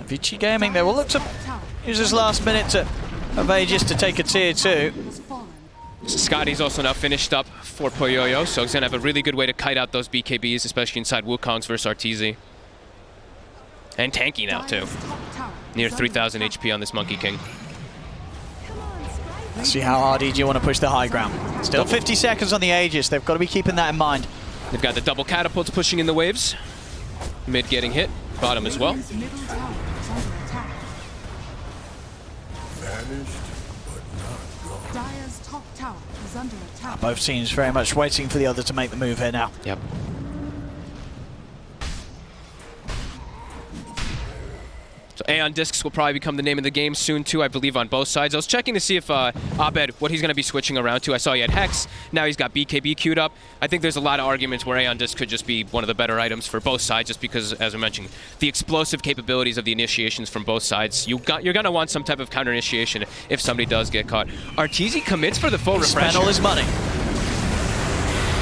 Vici Gaming there will look to use his last minute of Aegis to take a tier 2. Scotty's also now finished up for Poyoyo, so he's going to have a really good way to kite out those BKBs, especially inside Wukong's versus Arteezy. And tanky now, too. Near 3,000 HP on this Monkey King. Let's see how hard EG want to push the high ground. Still 50 seconds on the Aegis. They've got to be keeping that in mind. They've got the double catapults pushing in the waves. Mid getting hit, bottom as well. Dire's top tower is under attack. Both teams very much waiting for the other to make the move here now. Yep. So Aeon Discs will probably become the name of the game soon too, I believe, on both sides. I was checking to see if Abed, what he's going to be switching around to. I saw he had Hex, now he's got BKB queued up. I think there's a lot of arguments where Aeon Disc could just be one of the better items for both sides, just because, as I mentioned, the explosive capabilities of the initiations from both sides. You're going to want some type of counter initiation if somebody does get caught. Arteezy commits for the full refresher. Spent all his money.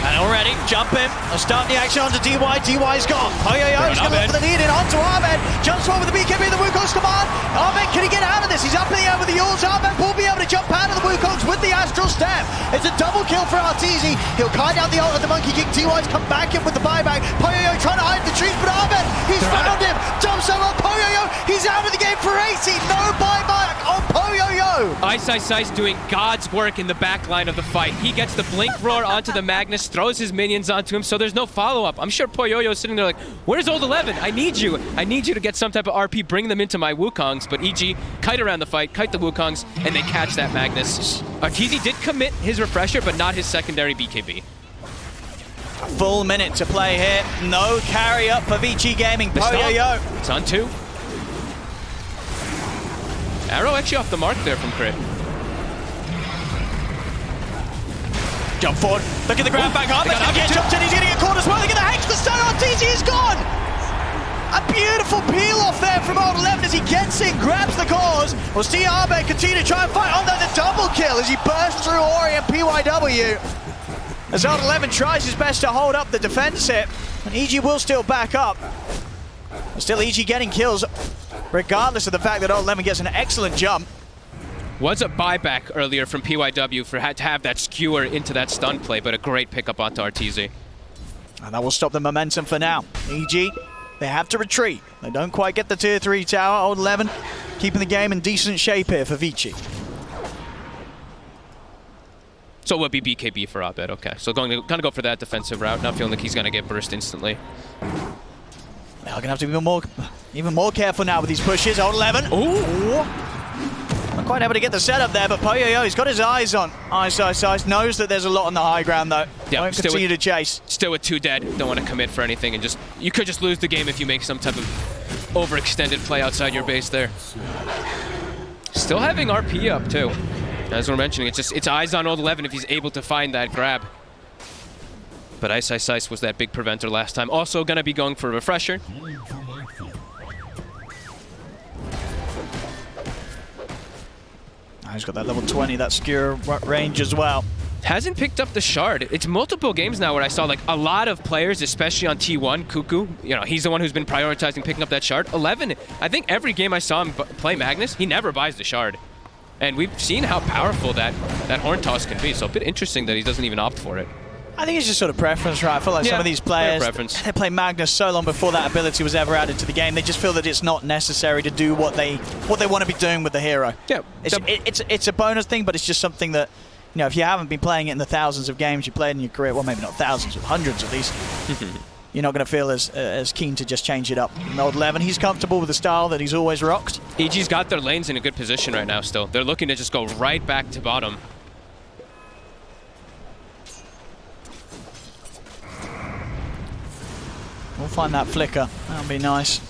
And already, jump in. They'll start the action onto DY. DY's gone. Poyoyo's going to look for the lead in onto Ahmed. Jumps forward with the BKB, the Wukong's command. Ahmed, can he get out of this? He's up in the air with the Yules. Ahmed will be able to jump out of the Wukongs with the Astral Step. It's a double kill for Arteezy. He'll kite down the ult of the Monkey King. DY's come back in with the buyback. Poyoyo trying to hide the trees, but Ahmed, he's found him. Jumps over on Poyoyo. He's out of the game for AC. No buyback on Poyoyo. Ice doing God's work in the back line of the fight. He gets the Blink Roar onto the Magnus, throws his minions onto him, so there's no follow-up. I'm sure Poyoyo's sitting there like, where's Old 11? I need you. I need you to get some type of RP, bring them into my Wukongs. But EG kite around the fight, kite the Wukongs, and they catch that Magnus. Arteezy did commit his refresher, but not his secondary BKB. Full minute to play here. No carry up for Vici Gaming. Poyoyo. It's on 2. Arrow actually off the mark there from Crit. Jump forward. Look at the grab back up. He's going to get jumped in. He's going to get caught as well. Look at the Hex. The stun on TG is gone. A beautiful peel off there from Old 11 as he gets in, grabs the cause. We'll see Arbe continue to try and fight on there. The double kill as he bursts through Ori and PYW. As Old 11 tries his best to hold up the defense hit. And EG will still back up. Still EG getting kills regardless of the fact that Old Lemon gets an excellent jump. Was a buyback earlier from PYW for had to have that skewer into that stun play, but a great pickup onto RTZ. And that will stop the momentum for now. EG, they have to retreat. They don't quite get the tier 3 tower. Old 11 keeping the game in decent shape here for Vici. So it would be BKB for Abed, okay. So going to kind of go for that defensive route, not feeling like he's going to get burst instantly. They're going to have to be even more careful now with these pushes. Old 11. Ooh! Not quite able to get the setup there, but Poyoyo, he's got his eyes on. Ice, knows that there's a lot on the high ground, though. Yeah, won't continue to chase. Still with 2 dead. Don't want to commit for anything, and just you could just lose the game if you make some type of overextended play outside your base there. Still having RP up, too. As we're mentioning, it's eyes on Old 11 if he's able to find that grab. But Ice was that big preventer last time. Also going to be going for a refresher. He's got that level 20, that skewer range as well. Hasn't picked up the shard. It's multiple games now where I saw like a lot of players, especially on T1, Cuckoo, you know, he's the one who's been prioritizing picking up that shard. 11, I think every game I saw him play Magnus, he never buys the shard. And we've seen how powerful that horn toss can be, so a bit interesting that he doesn't even opt for it. I think it's just sort of preference, right? I feel like some of these players, they play Magnus so long before that ability was ever added to the game. They just feel that it's not necessary to do what they want to be doing with the hero. Yeah, it's a bonus thing, but it's just something that, you know, if you haven't been playing it in the thousands of games you played in your career, well, maybe not thousands, but hundreds at least, you're not going to feel as keen to just change it up. And Old 11, he's comfortable with the style that he's always rocked. EG's got their lanes in a good position right now still. They're looking to just go right back to bottom. We'll find that flicker. That'll be nice.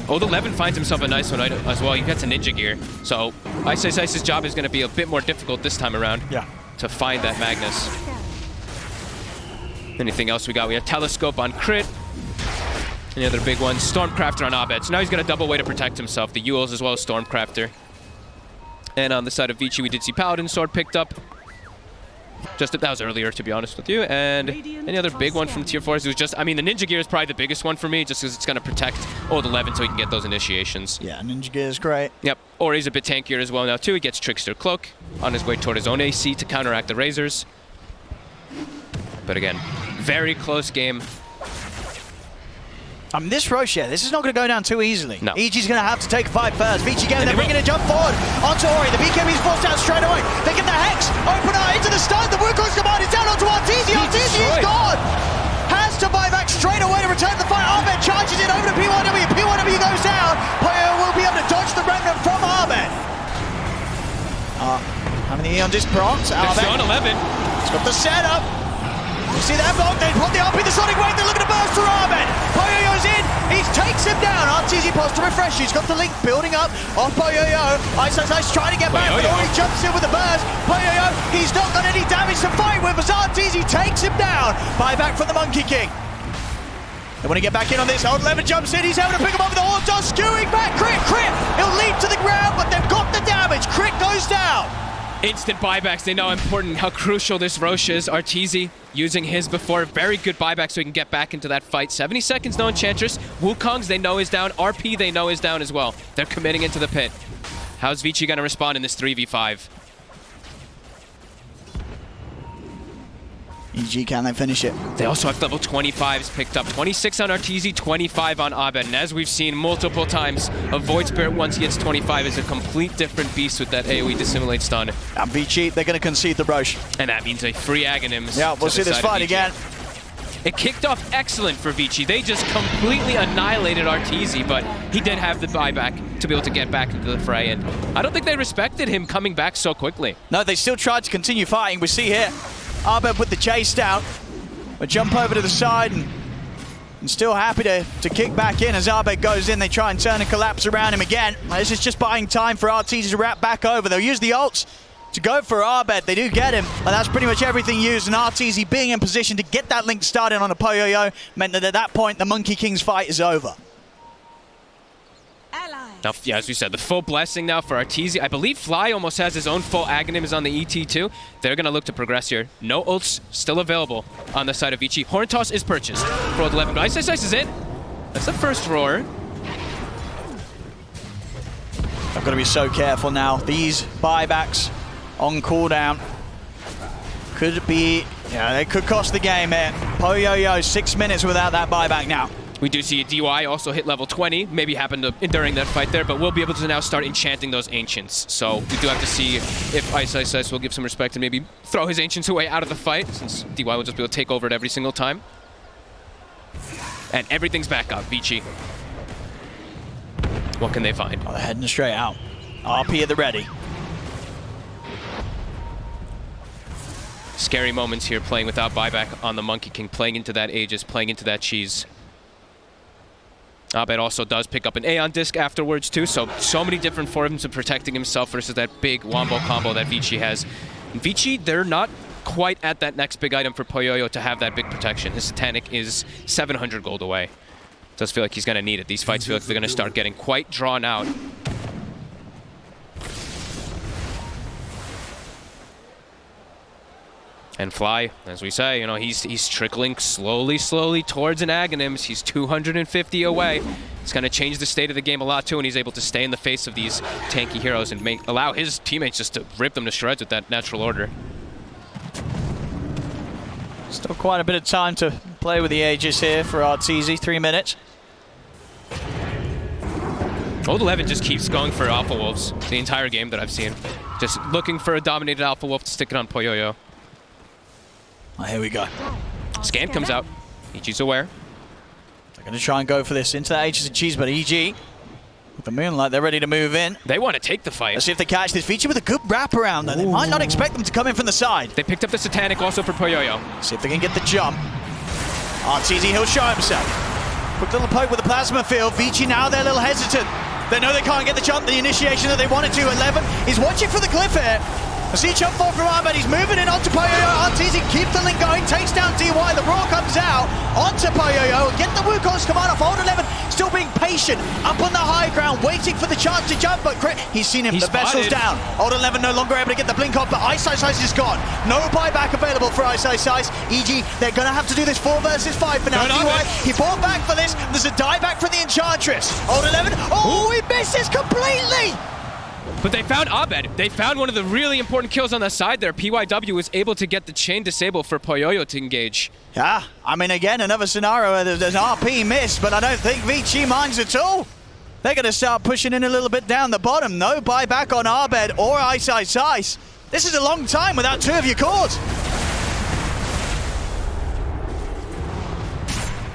Old 11 finds himself a nice one as well. He gets a ninja gear. So Ice's job is going to be a bit more difficult this time around. Yeah. To find that Magnus. Anything else we got? We have Telescope on Crit. Any other big ones? Stormcrafter on Abed. So now he's got a double way to protect himself. The Yules as well as Stormcrafter. And on the side of Vici, we did see Paladin Sword picked up. That was earlier, to be honest with you. And any other big one from tier 4s? It was just, I mean, the Ninja Gear is probably the biggest one for me, just because it's going to protect Old 11 so he can get those initiations. Yeah, Ninja Gear is great. Yep. Or he's a bit tankier as well now, too. He gets Trickster Cloak on his way toward his own AC to counteract the Razors. But again, very close game. This Roche, this is not going to go down too easily. No. EG's going to have to take a fight first. Vici game, they're bringing a jump forward onto Ori. The BKB's forced out straight away. They get the Hex, open eye into the stun. The Wukong's command is down onto Arteezy. Arteezy is gone. Has to buy back straight away to return the fight. Ahmed charges it over to PYW. PYW goes down. Poyo will be able to dodge the remnant from Ahmed. Having the Eon disc procs. It's on 11. He's got the setup. You see that block, they put the RP, the Sonic Wave, they're looking to burst through Ahmed. Poyoyo's in, he takes him down. RTZ pops to refresh, he's got the link building up off Poyoyo. Ice trying to get back, but Ori jumps in with the burst. Poyoyo, he's not got any damage to fight with as RTZ takes him down. Buyback from the Monkey King. They want to get back in on this. Old 11 jumps in, he's able to pick him up with the horn toss, skewing back. Crit, he'll leap to the ground, but they've got the damage. Crit goes down. Instant buybacks, they know how important, how crucial this Roche is. Arteezy using his before, very good buyback so he can get back into that fight. 70 seconds, no Enchantress. Wukong's they know is down. RP they know is down as well. They're committing into the pit. How's Vici going to respond in this 3v5? EG, can they finish it? They also have level 25s picked up. 26 on Arteezy, 25 on Abed. And as we've seen multiple times, a Void Spirit once he gets 25 is a complete different beast with that AoE Dissimulate stun. And Vici, they're going to concede the Roche. And that means a free Aghanims. Yeah, we'll see this fight again. It kicked off excellent for Vici. They just completely annihilated Arteezy, but he did have the buyback to be able to get back into the fray. And I don't think they respected him coming back so quickly. No, they still tried to continue fighting. We see here Abed with the chase down. A jump over to the side and still happy to kick back in as Abed goes in. They try and turn and collapse around him again. This is just buying time for Arteezy to wrap back over. They'll use the ults to go for Abed. They do get him, but that's pretty much everything used. And Arteezy being in position to get that link started on a Poyoyo meant that at that point the Monkey King's fight is over. Now, yeah, as we said, the full blessing now for Arteezy. I believe Fly almost has his own full Aghanims on the ET too. They're going to look to progress here. No ults still available on the side of Vici. Horn Toss is purchased for Old 11. But Ice is in. That's the first roar. I've got to be so careful now. These buybacks on cooldown could be, they could cost the game here. Poyoyo, 6 minutes without that buyback now. We do see a DY also hit level 20. Maybe happened during that fight there, but we'll be able to now start enchanting those Ancients. So we do have to see if Ice will give some respect and maybe throw his Ancients away out of the fight, since DY will just be able to take over it every single time. And everything's back up, Vici. What can they find? Oh, they're heading straight out. RP at the ready. Scary moments here playing without buyback on the Monkey King, playing into that Aegis, playing into that cheese. Abed also does pick up an Aeon Disc afterwards too, so many different forms of protecting himself versus that big Wombo combo that Vici has. Vici, they're not quite at that next big item for Poyoyo to have that big protection. His Satanic is 700 gold away. Does feel like he's going to need it. These fights feel like they're going to start getting quite drawn out. And Fly, as we say, he's trickling slowly towards an Aghanims. He's 250 away. It's going to change the state of the game a lot too, and he's able to stay in the face of these tanky heroes and allow his teammates just to rip them to shreds with that natural order. Still quite a bit of time to play with the Aegis here for Arteezy, 3 minutes. Old 11 just keeps going for Alpha Wolves the entire game that I've seen. Just looking for a dominated Alpha Wolf to stick it on Poyoyo. Oh, here we go. Scan comes out. EG's aware. They're going to try and go for this into that Aegis and cheese, but EG, with the Moonlight, they're ready to move in. They want to take the fight. Let's see if they catch this Vici with a good wraparound, though. They might not expect them to come in from the side. They picked up the Satanic also for Poyoyo. See if they can get the jump. Arteezy, he'll show himself. Quick little poke with the Plasma Field. Vici now, they're a little hesitant. They know they can't get the jump, the initiation that they wanted to. 11 is watching for the cliff here. I see jump forward from Ahmed, he's moving in onto Poyoyo. Arteezy keeps the link going, takes down DY, the Roar comes out onto Poyoyo. Get the Wukong's command off. Old 11 still being patient, up on the high ground, waiting for the chance to jump, but he's seen him, the vessel's down. Old 11 no longer able to get the blink off, but Ice is gone. No buyback available for Ice. EG, they're going to have to do this 4 versus 5 for now. DY, he bought back for this, there's a dieback from the Enchantress. Old 11, he misses completely! But they found Abed. They found one of the really important kills on the side there. PYW was able to get the chain disable for Poyoyo to engage. Yeah, I mean, again, another scenario where there's an RP miss, but I don't think Vici minds at all. They're going to start pushing in a little bit down the bottom. No buyback on Abed or Ice. This is a long time without 2 of your cores.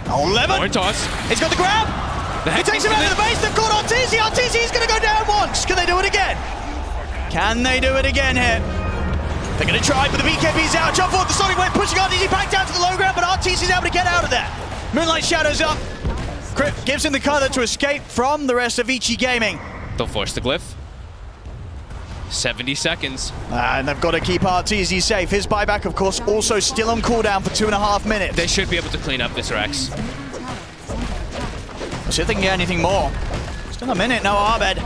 11. Point toss. He's got the grab. He takes him out of the base. They've got Arteezy. Arteezy's going to go down once. Can they do it again? Can they do it again here? They're going to try, but the BKB's out. Jump forward, the Sonic Wave pushing Arteezy back down to the low ground, but Arteezy's able to get out of there. Moonlight shadows up. Crip gives him the cover to escape from the rest of Vici Gaming. They'll force the glyph. 70 seconds. And they've got to keep Arteezy safe. His buyback, of course, also still on cooldown for 2.5 minutes. They should be able to clean up this Rex. Let's see if they can get anything more. Still a minute, no Abed.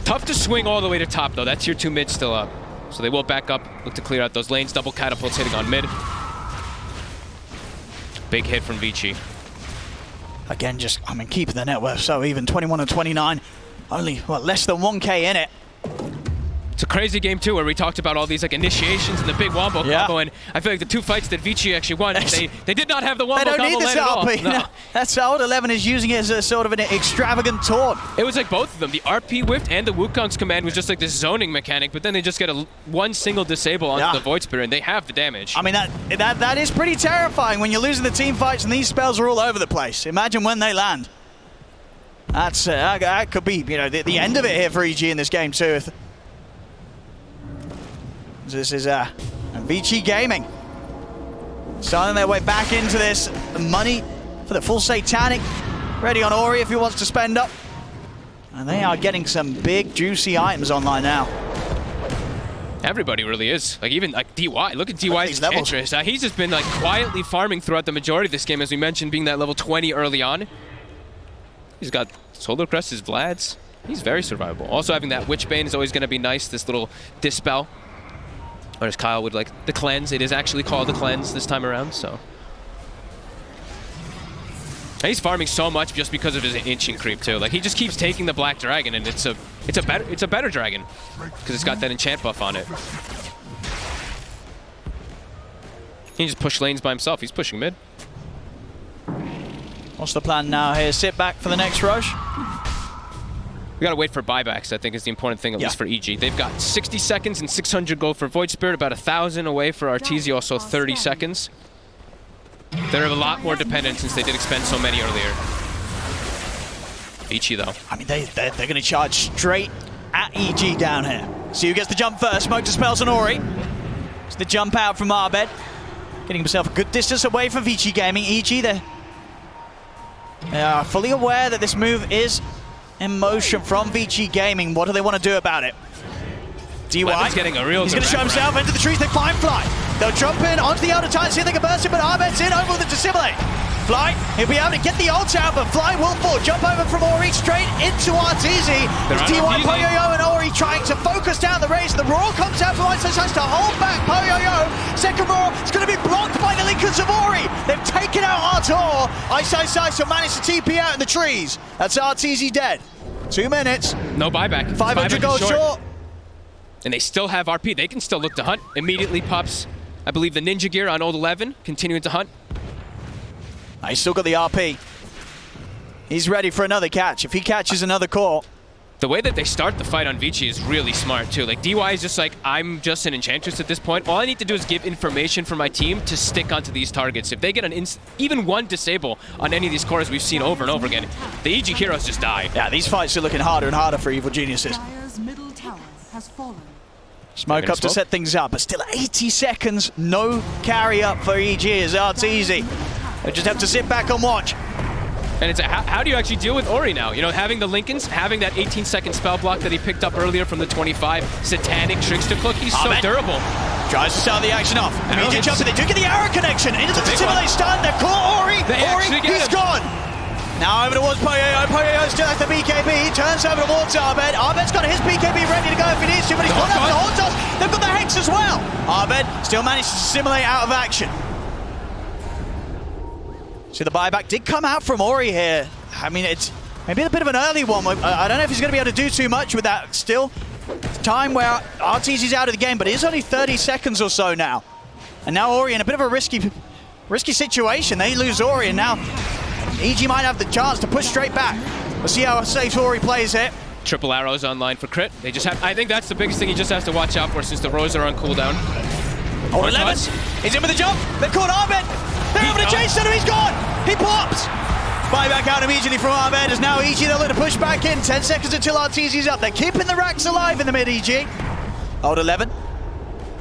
Tough to swing all the way to top, though. That tier 2 mid still up. So they will back up, look to clear out those lanes. Double catapults hitting on mid. Big hit from Vici. Again, keeping the net worth so even. 21 and 29. Only, less than 1K in it. It's a crazy game, too, where we talked about all these initiations and the big Wombo combo, and I feel like the 2 fights that Vici actually won, they did not have the Wombo combo land at all. No. That's how Old 11 is using it as a sort of an extravagant taunt. It was like both of them. The RP whiffed and the Wukong's command was just like this zoning mechanic, but then they just get one single disable onto the Void Spirit, and they have the damage. I mean, that is pretty terrifying when you're losing the team fights and these spells are all over the place. Imagine when they land. That could be, the end of it here for EG in this game, too. This is Vici Gaming starting their way back into this. The money for the full Satanic ready on Ori if he wants to spend up. And they are getting some big, juicy items online now. Everybody really is. Even DY. Look at DY's Enchantress. He's just been quietly farming throughout the majority of this game, as we mentioned, being that level 20 early on. He's got Solar Crest, his Vlads. He's very survivable. Also having that Witchbane is always going to be nice, this little Dispel. Or as Kyle would like, the Cleanse. It is actually called the Cleanse this time around, so. And he's farming so much just because of his inching creep too. Like he just keeps taking the black dragon, and it's a better dragon because it's got that enchant buff on it. He can just push lanes by himself. He's pushing mid. What's the plan now here? Sit back for the next rush? We gotta wait for buybacks, I think is the important thing, at least for EG. They've got 60 seconds and 600 gold for Void Spirit, about 1,000 away for Arteezy, also 30 seconds. They're a lot more dependent since they did expend so many earlier. Vici though. I mean, they're going to charge straight at EG down here. See who gets the jump first. Smoke dispels on Ori. It's the jump out from Arbed. Getting himself a good distance away from Vici Gaming. EG, they are fully aware that this move is in motion from Vici Gaming. What do they want to do about it? DY getting a real he's going to show himself into the trees. They find Fly. They'll jump in onto the outer time, see if they can burst it, but Arbed's in over with the dissimulate. Fly, he'll be able to get the ult out, but Fly will fall. Jump over from Ori straight into Arteezy. DY, Poyoyo, and Ori trying to focus down the race. The roar comes out from Ice to hold back Poyoyo. Second roar, it's going to be blocked by the Linkers of Ori. They've taken out Artor. Ice will manage to TP out in the trees. That's Arteezy dead. 2 minutes. No buyback. 500 gold short. And they still have RP. They can still look to hunt. Immediately pops, I believe, the ninja gear on old 11, continuing to hunt. He's still got the RP. He's ready for another catch. If he catches another core. The way that they start the fight on Vici is really smart too. Like DY is just like, I'm just an enchantress at this point. All I need to do is give information for my team to stick onto these targets. If they get even one disable on any of these cores we've seen over and over again, the EG heroes just die. Yeah, these fights are looking harder and harder for Evil Geniuses. Middle tower has fallen. Smoke up to set things up, but still 80 seconds, no carry up for EG as Arteezy. They just have to sit back and watch. And it's how do you actually deal with Ori now? You know, having the Lincolns, having that 18-second spell block that he picked up earlier from the 25 satanic trickster cloak, he's so durable. Tries to start the action off. Immediate jump, they do get the arrow connection into the simulate stun. They've caught Ori. He's gone. Now over towards Poyoyo. Poyoyo still has the BKB. He turns over towards Arbed. Arbed's got his BKB ready to go if he needs to, but he's gone after the Hortos. They've got the Hex as well. Arbed still managed to simulate out of action. So the buyback did come out from Ori here. I mean, it's maybe a bit of an early one. I don't know if he's going to be able to do too much with that still. It's time where Arteezy's out of the game, but it is only 30 seconds or so now. And now Ori in a bit of a risky situation. They lose Ori, and now EG might have the chance to push straight back. We'll see how safe Ori plays here. Triple arrows online for crit. They just have, I think that's the biggest thing he just has to watch out for since the rows are on cooldown. Oh, 11. He's in with the jump. They've caught Arbed. They're over to chase him. He's gone. He pops. Buyback out immediately from Arbed as now EG they're looking to push back in. 10 seconds until Arteezy's up. They're keeping the racks alive in the mid, EG. Old 11.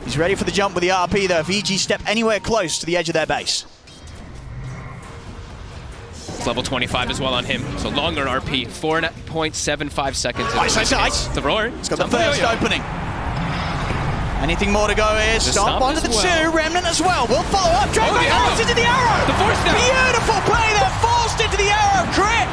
He's ready for the jump with the RP though if EG step anywhere close to the edge of their base. It's level 25 as well on him, so longer RP, 4.75 seconds. Ice. The roar. It's got the first opening. Anything more to go here? Stomp onto the two. Remnant as well. Will follow up. Drag back out into the arrow. The force down. Beautiful play there. Forced into the arrow. Crit.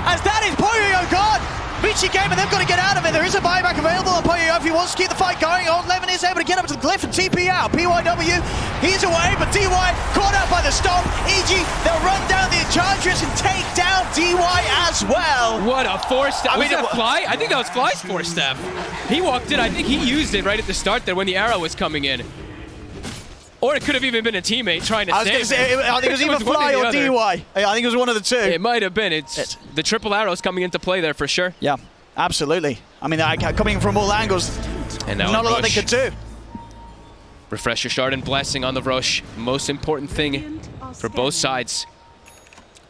As that is Poyoyo gone. Vici game, and they've got to get out of it. There is a buyback available on Poyoyo if he wants to keep the fight going. Old Levin is able to get up to the glyph and TP out. PYW, he's away, but DY caught out by the stomp. EG, they'll run down the Enchantress and take down DY as well. What a force step. Was that Fly? I think that was Fly's force step. He walked in, I think he used it right at the start there when the arrow was coming in. Or it could have even been a teammate trying to save him. I think it was either Fly or DY. I think it was one of the two. It might have been. It's the triple arrows coming into play there for sure. Yeah, absolutely. I mean, coming from all angles, and now not a lot they could do. Refresh your shard and blessing on the Rosh. Most important thing for both sides.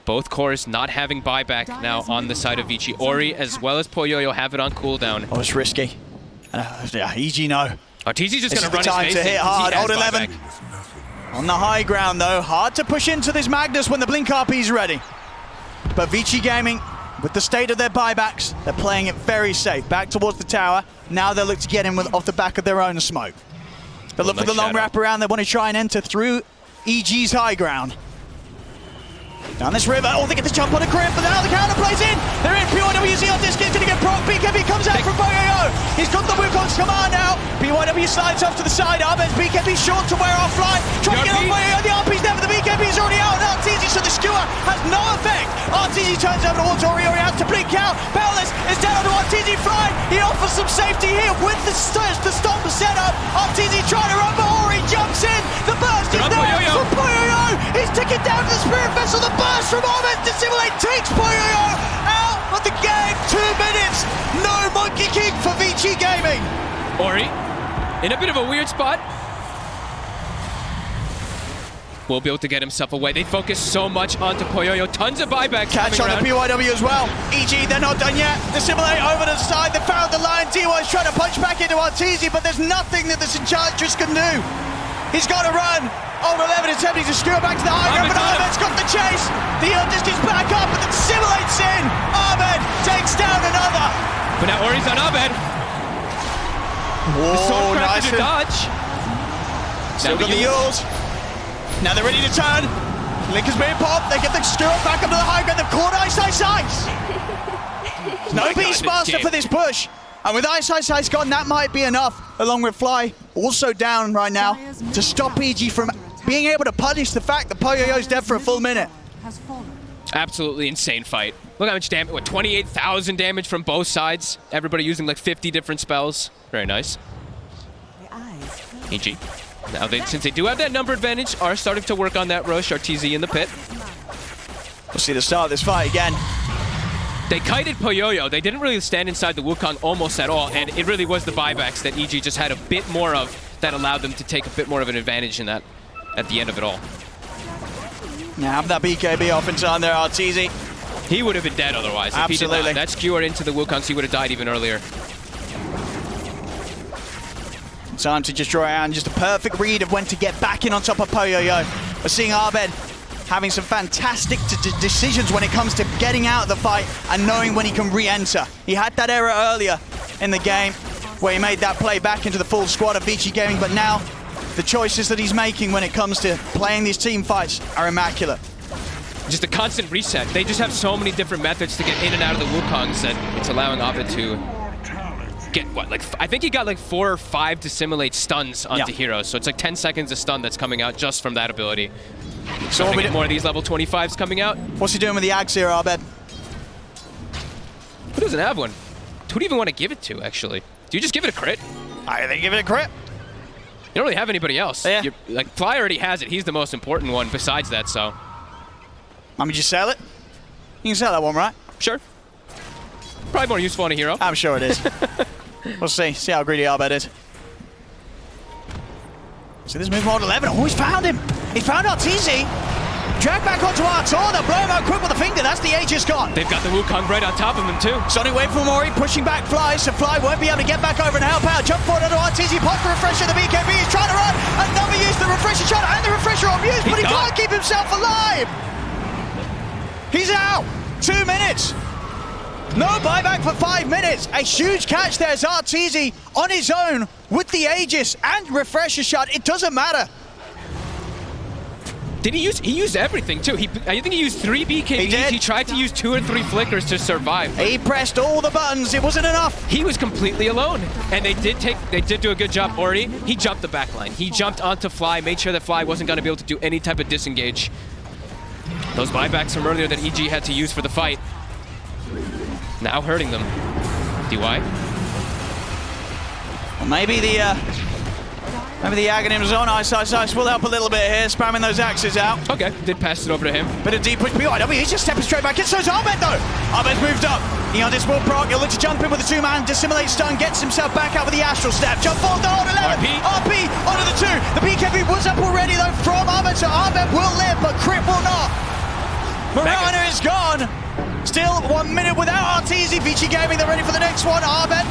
Both cores not having buyback now on the side of Vici. Ori as well as Poyoyo have it on cooldown. Oh, it's risky. Yeah, EG no. Arteezy's just going to run time his to hit hard. Old 11 buyback. on the high ground though. Hard to push into this Magnus when the Blink RP's ready. But Vici Gaming, with the state of their buybacks, they're playing it very safe. Back towards the tower. Now they'll look to get in off the back of their own smoke. They'll look for the long wrap around. They want to try and enter through EG's high ground. Down this river. Oh, they get the jump on a grip, but now the counter plays in. They're in. PYWZ on disc. He's going to get proc. BKB comes out from Poyoyo. He's got the Wukong lost command now. BYW slides off to the side. Ahmed's BKB short to wear off fly. Trying to get away. The RP's there, but the BKB's already out. And RTZ, so the skewer has no effect. RTZ turns over towards Ori. Ori has to blink out. Powerless is down onto RTZ flying. He offers some safety here with the stomp setup. RTZ trying to run, but Ori jumps in. The burst is there from Poyoyo. He's ticking down to the Spirit Vessel. The burst from Ahmed Dissimulate takes Poyoyo out of the game. 2 minutes. No Monkey King for Vici Gaming. Ori in a bit of a weird spot. Will be able to get himself away. They focus so much onto Poyoyo. Tons of buybacks. Catch on the BYW as well. EG, they're not done yet. Dissimulate over to the side. They found the line. DY is trying to punch back into Arteezy, but there's nothing that this Enchantress can do. He's got to run. Over 11 attempting to skewer back to the high ground, but Ahmed's got the chase. The Eldest is back up, but the Dissimulate's in. Ahmed takes down another. But now Ori's on Ahmed. Whoa, nice. To dodge. Still got the Yules. Now they're ready to turn. Link has been popped. They get the skewer back up to the high ground. They've caught Ice Ice Ice. No Beastmaster for this push. And with Ice Ice Ice gone, that might be enough, along with Fly also down right now, to stop EG from being able to punish the fact that Poyoyo's dead for a full minute. Absolutely insane fight. Look how much damage, what, 28,000 damage from both sides. Everybody using like 50 different spells. Very nice. EG. Now, since they do have that number advantage, are starting to work on that rush. RTZ in the pit. We'll see the start of this fight again. They kited Poyoyo. They didn't really stand inside the Wukong almost at all, and it really was the buybacks that EG just had a bit more of that allowed them to take a bit more of an advantage in that at the end of it all. Now have that BKB off in time there, RTZ. He would have been dead otherwise. Absolutely. If he did not. That skewered into the Wukongs, he would have died even earlier. Time to just draw out and just a perfect read of when to get back in on top of Poyoyo. We're seeing Ahmed having some fantastic decisions when it comes to getting out of the fight and knowing when he can re-enter. He had that error earlier in the game where he made that play back into the full squad of Vici Gaming, but now the choices that he's making when it comes to playing these team fights are immaculate. Just a constant reset. They just have so many different methods to get in and out of the Wukongs that it's allowing Ahmed to get, what, like, I think he got like 4 or 5 Dissimulate stuns onto heroes, so it's like 10 seconds of stun that's coming out just from that ability. So we get more of these level 25s coming out. What's he doing with the Axe here, Abed? Who doesn't have one? Who do you even want to give it to, actually? Do you just give it a crit? I think give it a crit. You don't really have anybody else. Yeah. Like, Fly already has it. He's the most important one besides that, so. I mean, just sell it? You can sell that one, right? Sure. Probably more useful on a hero. I'm sure it is. We'll see. See how greedy Abed is. So this move on 11. Oh, he's found him. He found RTZ. Drag back onto Artor. They'll blow him out quick with a finger. That's the Aegis gone. They've got the Wukong right on top of him, too. Sonic Wave from Mori, pushing back Fly, so Fly won't be able to get back over and help out. Jump forward onto RTZ, pop the refresher, the BKB is trying to run. Another use, the refresher shot and the refresher on use, but he can't keep himself alive. He's out. 2 minutes. No buyback for 5 minutes. A huge catch there as RTZ on his own with the Aegis and refresher shot. It doesn't matter. Did he used everything too. I think he used 3 BKBs. He tried to use 2 or 3 flickers to survive. He pressed all the buttons. It wasn't enough. He was completely alone. And they did do a good job. Ori, he jumped the back line. He jumped onto Fly, made sure that Fly wasn't going to be able to do any type of disengage. Those buybacks from earlier that EG had to use for the fight, now hurting them. DY? Well, maybe the Aghanim's on Ice will help a little bit here, spamming those axes out. Okay, did pass it over to him. Bit of deep push BYW, he's just stepping straight back in, so is Ahmed though! Ahmed's moved up. Eondis will proc, he'll look to jump in with a 2-man, Dissimulate stun, gets himself back out with the Astral Step. Jump forward, hold 11, RP onto the 2. The BKB was up already though from Ahmed, so Ahmed will live, but Crit will not. Marana is gone. Still 1 minute without RTZ. Vici Gaming, they're ready for the next one. Ahmed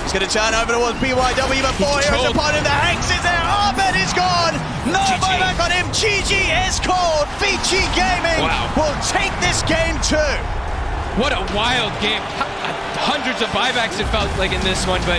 is going to turn over towards BYW, but 4 heroes upon him. The Hex is there. Ahmed is gone. No buyback on him. GG is called. Vici Gaming will take this game too. What a wild game. Hundreds of buybacks it felt like in this one, but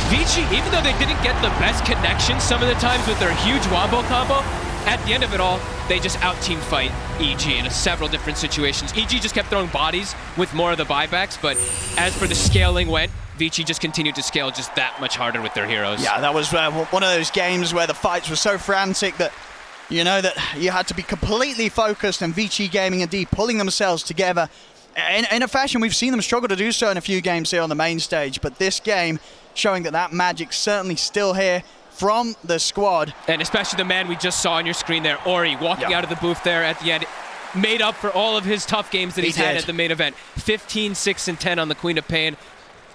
Vici, even though they didn't get the best connection some of the times with their huge wombo combo, at the end of it all, they just out-team fight EG in several different situations. EG just kept throwing bodies with more of the buybacks, but as for the scaling went, Vici just continued to scale just that much harder with their heroes. Yeah, that was one of those games where the fights were so frantic that, you know, that you had to be completely focused, and Vici Gaming indeed pulling themselves together in a fashion we've seen them struggle to do so in a few games here on the main stage, but this game showing that magic's certainly still here from the squad. And especially the man we just saw on your screen there, Ori, walking out of the booth there at the end, made up for all of his tough games that he's had at the main event. 15, 6, and 10 on the Queen of Pain.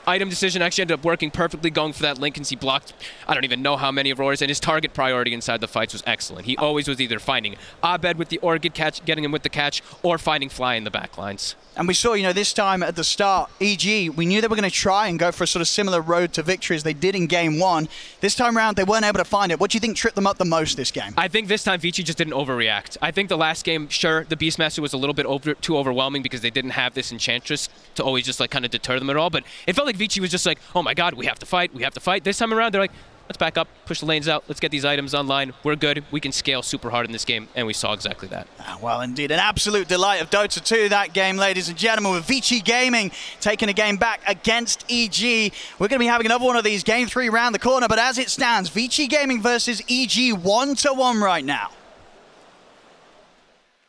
Item decision actually ended up working perfectly, going for that link, and he blocked I don't even know how many of Ori's, and his target priority inside the fights was excellent. He always was either finding Abed with the Ori catch, getting him with the catch, or finding Fly in the back lines. And we saw, you know, this time at the start, EG, we knew they were going to try and go for a sort of similar road to victory as they did in game one. This time around, they weren't able to find it. What do you think tripped them up the most this game? I think this time Vici just didn't overreact. I think the last game, sure, the Beastmaster was a little bit too overwhelming because they didn't have this Enchantress to always just like kind of deter them at all. But it felt like Vici was just like, oh my god, we have to fight, we have to fight. This time around, they're like, let's back up, push the lanes out, let's get these items online. We're good, we can scale super hard in this game, and we saw exactly that. Well, indeed, an absolute delight of Dota 2 that game, ladies and gentlemen, with Vici Gaming taking a game back against EG. We're going to be having another one of these, game 3 round the corner, but as it stands, Vici Gaming versus EG 1-1 right now.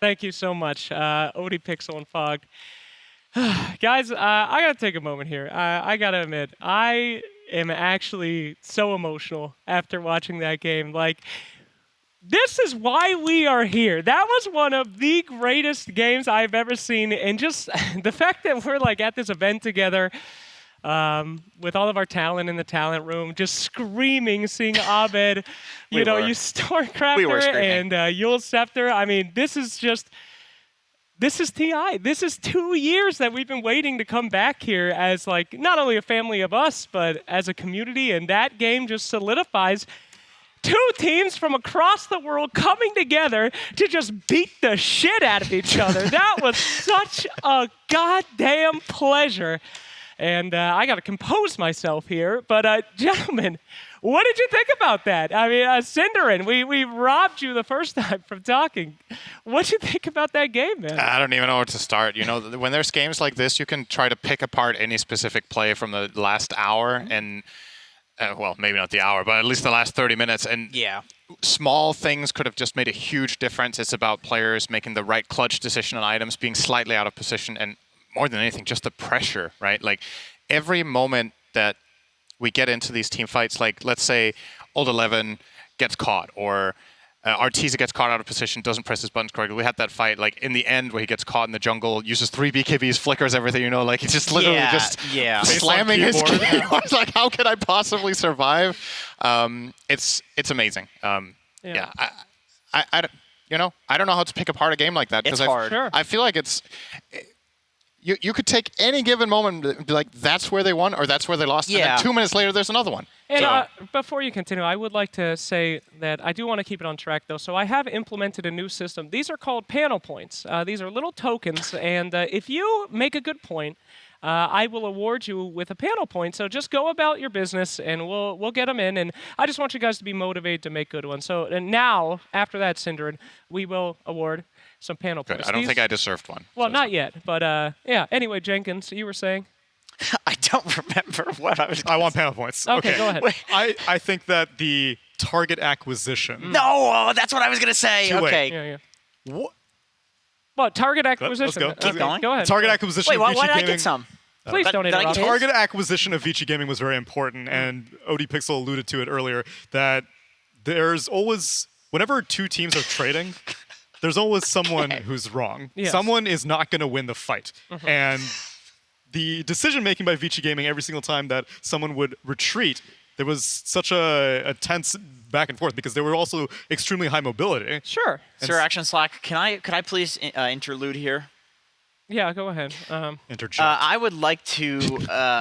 Thank you so much, Odie Pixel and Fog. Guys, I gotta take a moment here. I gotta admit, I am actually so emotional after watching that game. Like, this is why we are here. That was one of the greatest games I've ever seen, and just the fact that we're like at this event together with all of our talent in the talent room, just screaming, seeing Abed, you Stormcrafter and Yule Scepter. I mean, this is TI. This is 2 years that we've been waiting to come back here as like not only a family of us, but as a community. And that game just solidifies two teams from across the world coming together to just beat the shit out of each other. That was such a goddamn pleasure. And I got to compose myself here. But gentlemen, what did you think about that? I mean, Cinderin, we robbed you the first time from talking. What did you think about that game, man? I don't even know where to start. You know, when there's games like this, you can try to pick apart any specific play from the last hour and, well, maybe not the hour, but at least the last 30 minutes. And small things could have just made a huge difference. It's about players making the right clutch decision on items, being slightly out of position, and more than anything, just the pressure, right? Like, every moment that we get into these team fights, like let's say Old 11 gets caught, or Arteezy gets caught out of position, doesn't press his buttons correctly. We had that fight like in the end where he gets caught in the jungle, uses 3 BKBs, flickers everything, you know, like he's just literally slamming his keyboard. Like, how can I possibly survive? It's amazing. I don't know how to pick apart a game like that, because I feel like it's. You could take any given moment and be like, that's where they won or that's where they lost, and then 2 minutes later there's another one. And before you continue, I would like to say that I do want to keep it on track, though. So I have implemented a new system. These are called panel points. These are little tokens, and if you make a good point, I will award you with a panel point. So just go about your business, and we'll get them in. And I just want you guys to be motivated to make good ones. So and now, after that, Cinderin, we will award some panel points. I don't think I deserved one. Well, not yet, but yeah. Anyway, Jenkins, you were saying? I don't remember what I was. I want panel points. Okay, go ahead. I think that the target acquisition. No, that's what I was gonna say. Okay. What? Well, target acquisition. Let's go. Keep going. Go ahead. Target acquisition. Wait, of why Vici did I Gaming. get some? Please don't interrupt. Target acquisition of Vici Gaming was very important, and Odie Pixel alluded to it earlier, that there's always, whenever two teams are trading, there's always someone who's wrong. Yes. Someone is not going to win the fight. And the decision-making by Vici Gaming every single time that someone would retreat, there was such a tense back and forth because they were also extremely high mobility. Sure. Sir Action Slack, could I please interlude here? Yeah, go ahead. I would like to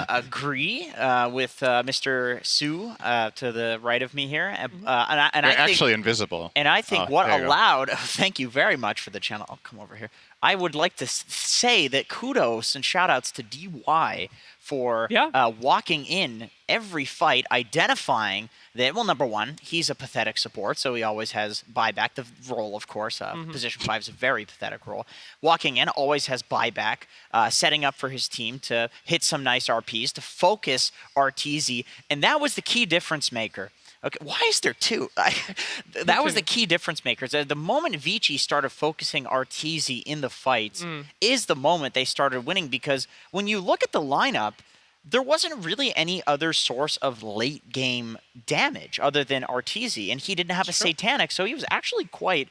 agree with Mr. Su to the right of me here. You're actually invisible. And I think what allowed... thank you very much for the channel. I'll come over here. I would like to say that kudos and shout-outs to DY for walking in every fight, identifying that, well, number one, he's a pathetic support, so he always has buyback. The role, of course, position 5 is a very pathetic role. Walking in, always has buyback, setting up for his team to hit some nice RPs, to focus Arteezy, and that was the key difference maker. Okay, why is there two? That was the key difference makers. The moment Vici started focusing Arteezy in the fights is the moment they started winning, because when you look at the lineup, there wasn't really any other source of late game damage other than Arteezy, and he didn't have a Satanic, so he was actually quite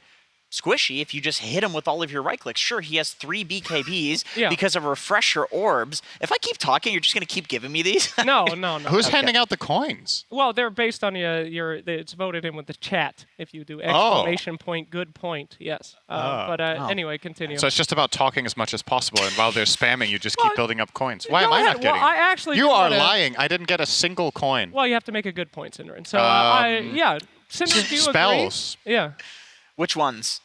squishy if you just hit him with all of your right clicks. Sure, he has 3 BKBs because of refresher orbs. If I keep talking, you're just going to keep giving me these? No. Who's handing out the coins? Well, they're based on it's voted in with the chat. If you do exclamation point, good point, yes. Anyway, continue. So it's just about talking as much as possible, and while they're spamming, you just keep building up coins. Why am I not getting? Well, I actually you are lying. I didn't get a single coin. Well, you have to make a good point, Synderen. So Synderen, do you spells. Agree? Yeah. Which ones?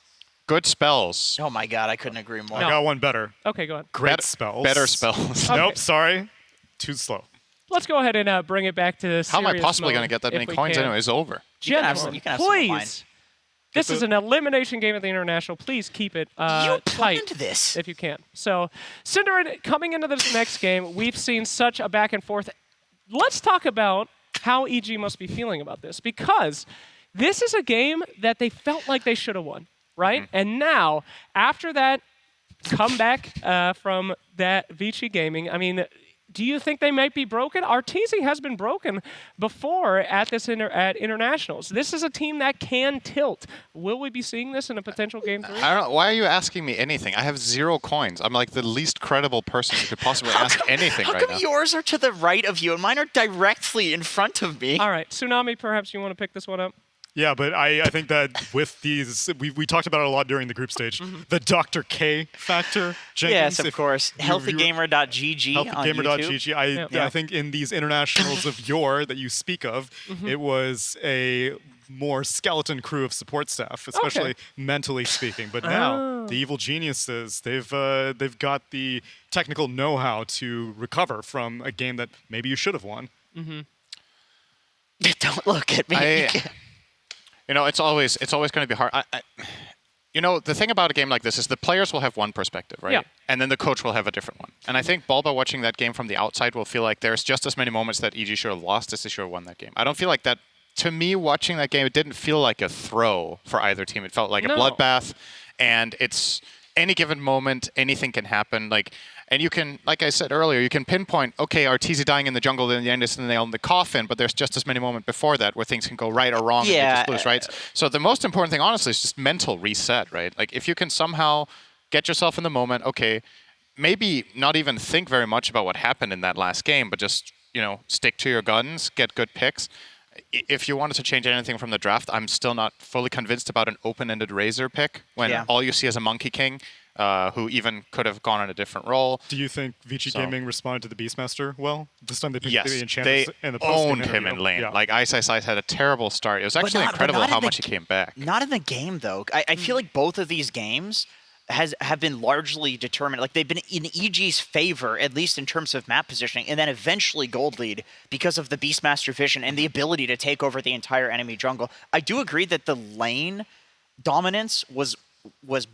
Good spells. Oh my god, I couldn't agree more. I got one better. Okay, go on. Great spells. Better spells. Okay. Nope, sorry. Too slow. Let's go ahead and bring it back to serious How am I possibly going to get that if many we coins can. anyway? It's over. Gentlemen, you can have some of mine. please. This is an elimination game at the International. Please keep it tight into this if you can. So, Synderen, coming into this next game, we've seen such a back and forth. Let's talk about how EG must be feeling about this, because this is a game that they felt like they should have won, right? And now, after that comeback from that Vici Gaming, I mean, do you think they might be broken? Arteezy has been broken before at this at internationals. This is a team that can tilt. Will we be seeing this in a potential game 3? I don't know. Why are you asking me anything? I have 0 coins. I'm like the least credible person who could possibly ask anything right now. How come yours are to the right of you and mine are directly in front of me? All right, Tsunami, perhaps you want to pick this one up? Yeah, but I think that with these, we talked about it a lot during the group stage, the Dr. K factor. Jenkins, yes, of course. Healthygamer.gg on Healthygamer.gg. I think in these internationals of yore that you speak of, it was a more skeleton crew of support staff, especially mentally speaking. But now, the evil geniuses, they've got the technical know-how to recover from a game that maybe you should have won. Don't look at me. You know, it's always going to be hard. You know, the thing about a game like this is the players will have one perspective, right? Yeah. And then the coach will have a different one. And I think Bulba watching that game from the outside will feel like there's just as many moments that EG should have lost as they should have won that game. I don't feel like that. To me, watching that game, it didn't feel like a throw for either team. It felt like a bloodbath. And it's any given moment, anything can happen. And you can, like I said earlier, you can pinpoint, okay, Arteezy dying in the jungle, then the end is the nail in the coffin, but there's just as many moments before that where things can go right or wrong and you just lose, right? So the most important thing, honestly, is just mental reset, right? Like, if you can somehow get yourself in the moment, okay, maybe not even think very much about what happened in that last game, but just, you know, stick to your guns, get good picks. If you wanted to change anything from the draft, I'm still not fully convinced about an open-ended Razor pick when all you see is a Monkey King. Who even could have gone on a different role. Do you think Vici Gaming responded to the Beastmaster well? This time they picked the Yes, Enchantress they in the post-game owned him in lane. Yeah. Like, Ice had a terrible start. It was actually incredible how much he came back. Not in the game, though. I feel like both of these games have been largely determined. Like, they've been in EG's favor, at least in terms of map positioning, and then eventually gold lead because of the Beastmaster vision and the ability to take over the entire enemy jungle. I do agree that the lane dominance was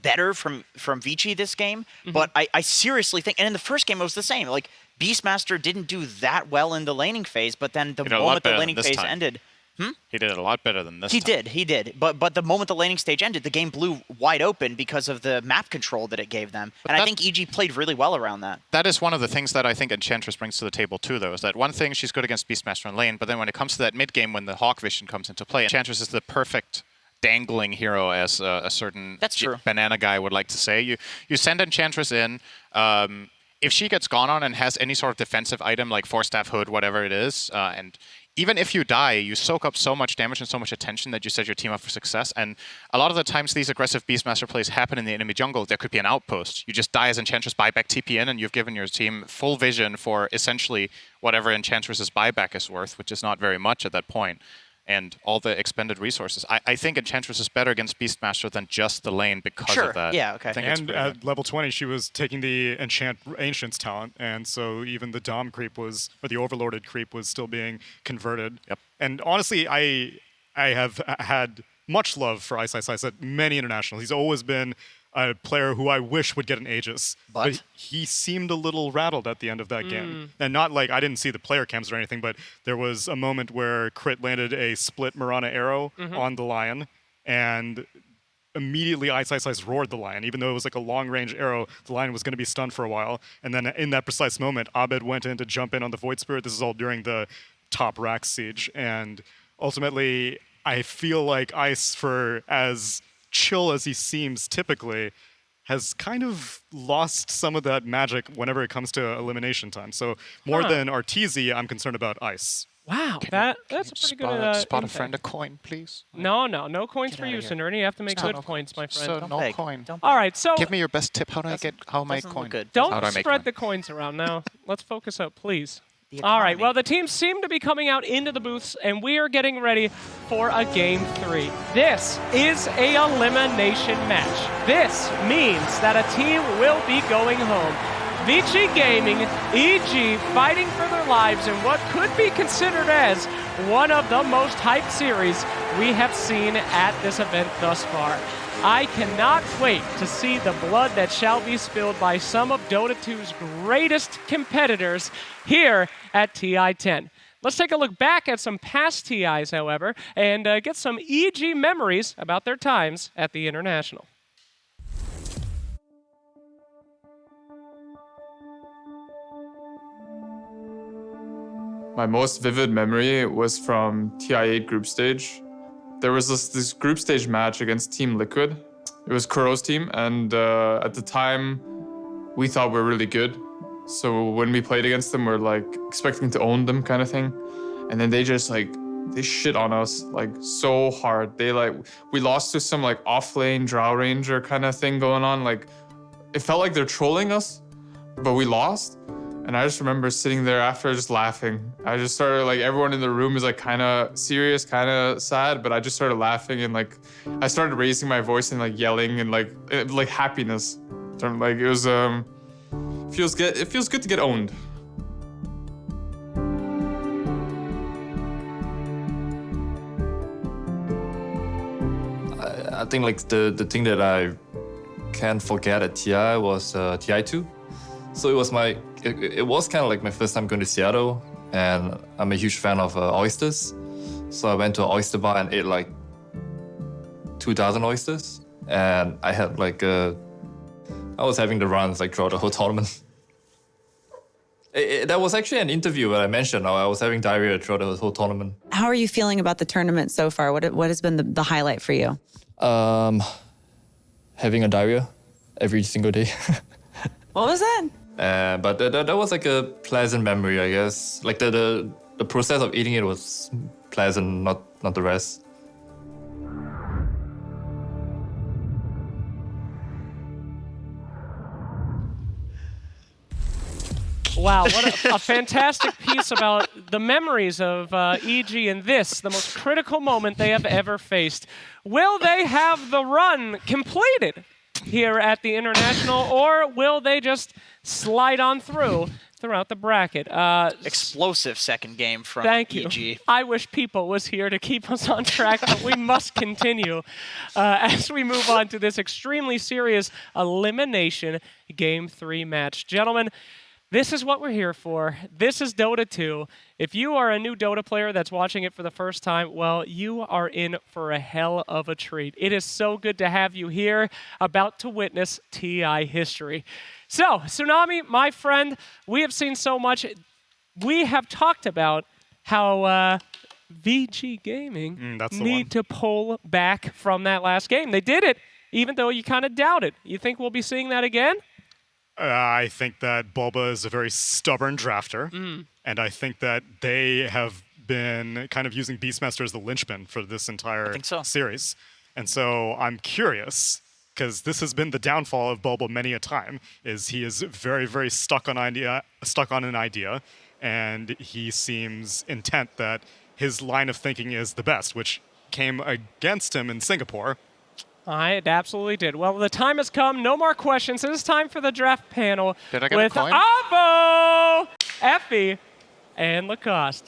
better from Vici this game, but I seriously think, and in the first game it was the same. Like, Beastmaster didn't do that well in the laning phase, but then the moment the laning phase ended, he did it a lot better than this. He did. But the moment the laning stage ended, the game blew wide open because of the map control that it gave them, and I think EG played really well around that. That is one of the things that I think Enchantress brings to the table too, though, is that one thing, she's good against Beastmaster in lane, but then when it comes to that mid game when the Hawk vision comes into play, Enchantress is the perfect dangling hero, as a certain banana guy would like to say. You send Enchantress in. If she gets gone on and has any sort of defensive item like Force Staff Hood, whatever it is, and even if you die, you soak up so much damage and so much attention that you set your team up for success. And a lot of the times these aggressive Beastmaster plays happen in the enemy jungle. There could be an outpost. You just die as Enchantress, buyback TP in, and you've given your team full vision for essentially whatever Enchantress's buyback is worth, which is not very much at that point. and all the expended resources. I think Enchantress is better against Beastmaster than just the lane because of that. Yeah, okay. I think it's And pretty good. at level 20, she was taking the Ancients talent, and so even the Dom creep was, or the Overlorded creep was still being converted. Yep. And honestly, I have had much love for Ice at many internationals. He's always been a player who I wish would get an Aegis. But he seemed a little rattled at the end of that game. And not like, I didn't see the player cams or anything, but there was a moment where Crit landed a split Mirana arrow on the Lion, and immediately Ice roared the Lion. Even though it was like a long-range arrow, the Lion was going to be stunned for a while. And then in that precise moment, Abed went in to jump in on the Void Spirit. This is all during the top Rax siege. And ultimately, I feel like Ice, for as chill as he seems typically, has kind of lost some of that magic whenever it comes to elimination time. So more than Arteezy, I'm concerned about Ice. Wow, that's a pretty good spot a impact. friend a coin, please. No coins for you, here. Synderne. You have to make Stop. good points, my friend. So no coin. All right, so Give me your best tip. How do I make coin? How don't do I make spread coin? the coins around now. Let's focus up, please. All right, well, the teams seem to be coming out into the booths, and we are getting ready for a Game 3. This is a elimination match. This means that a team will be going home. Vici Gaming, EG, fighting for their lives in what could be considered as one of the most hyped series we have seen at this event thus far. I cannot wait to see the blood that shall be spilled by some of Dota 2's greatest competitors here at TI10. Let's take a look back at some past TIs, however, and get some EG memories about their times at the International. My most vivid memory was from TI8 group stage. There was this group stage match against Team Liquid. It was Kuro's team, and at the time, we thought we were really good. So when we played against them, we're like expecting to own them kind of thing. And then they just they shit on us like so hard. We lost to some like off-lane Drow Ranger kind of thing going on. Like, it felt like they're trolling us, but we lost. And I just remember sitting there after just laughing. I just started everyone in the room is kind of serious, kind of sad, but I just started laughing and I started raising my voice and yelling and happiness. It was feels good. It feels good to get owned. I think the thing that I can't forget at TI was TI2. So it was it was kind of like my first time going to Seattle, and I'm a huge fan of oysters. So I went to an oyster bar and ate 2,000 oysters, and I had I was having the runs throughout the whole tournament. That was actually an interview where I mentioned I was having diarrhea throughout the whole tournament. How are you feeling about the tournament so far? What has been the highlight for you? Having a diarrhea every single day. What was that? But that was a pleasant memory, I guess. The process of eating it was pleasant, not the rest. Wow, what a fantastic piece about the memories of EG in this, the most critical moment they have ever faced. Will they have the run completed here at the International, or will they just slide on throughout the bracket? Explosive second game from Thank you. EG. I wish People was here to keep us on track, but we must continue as we move on to this extremely serious elimination Game 3 match. Gentlemen, this is what we're here for. This is Dota 2. If you are a new Dota player that's watching it for the first time, well, you are in for a hell of a treat. It is so good to have you here, about to witness TI history. So, Tsunami, my friend, we have seen so much. We have talked about how Vici Gaming need to pull back from that last game. They did it, even though you kind of doubted. You think we'll be seeing that again? I think that Bulba is a very stubborn drafter, and I think that they have been kind of using Beastmaster as the linchpin for this entire series. And so I'm curious, because this has been the downfall of Bulba many a time, is he is very, very stuck on an idea, and he seems intent that his line of thinking is the best, which came against him in Singapore. It absolutely did. Well, the time has come. No more questions. It is time for the draft panel Did I get with a coin? Avo, Effie, and Lacoste.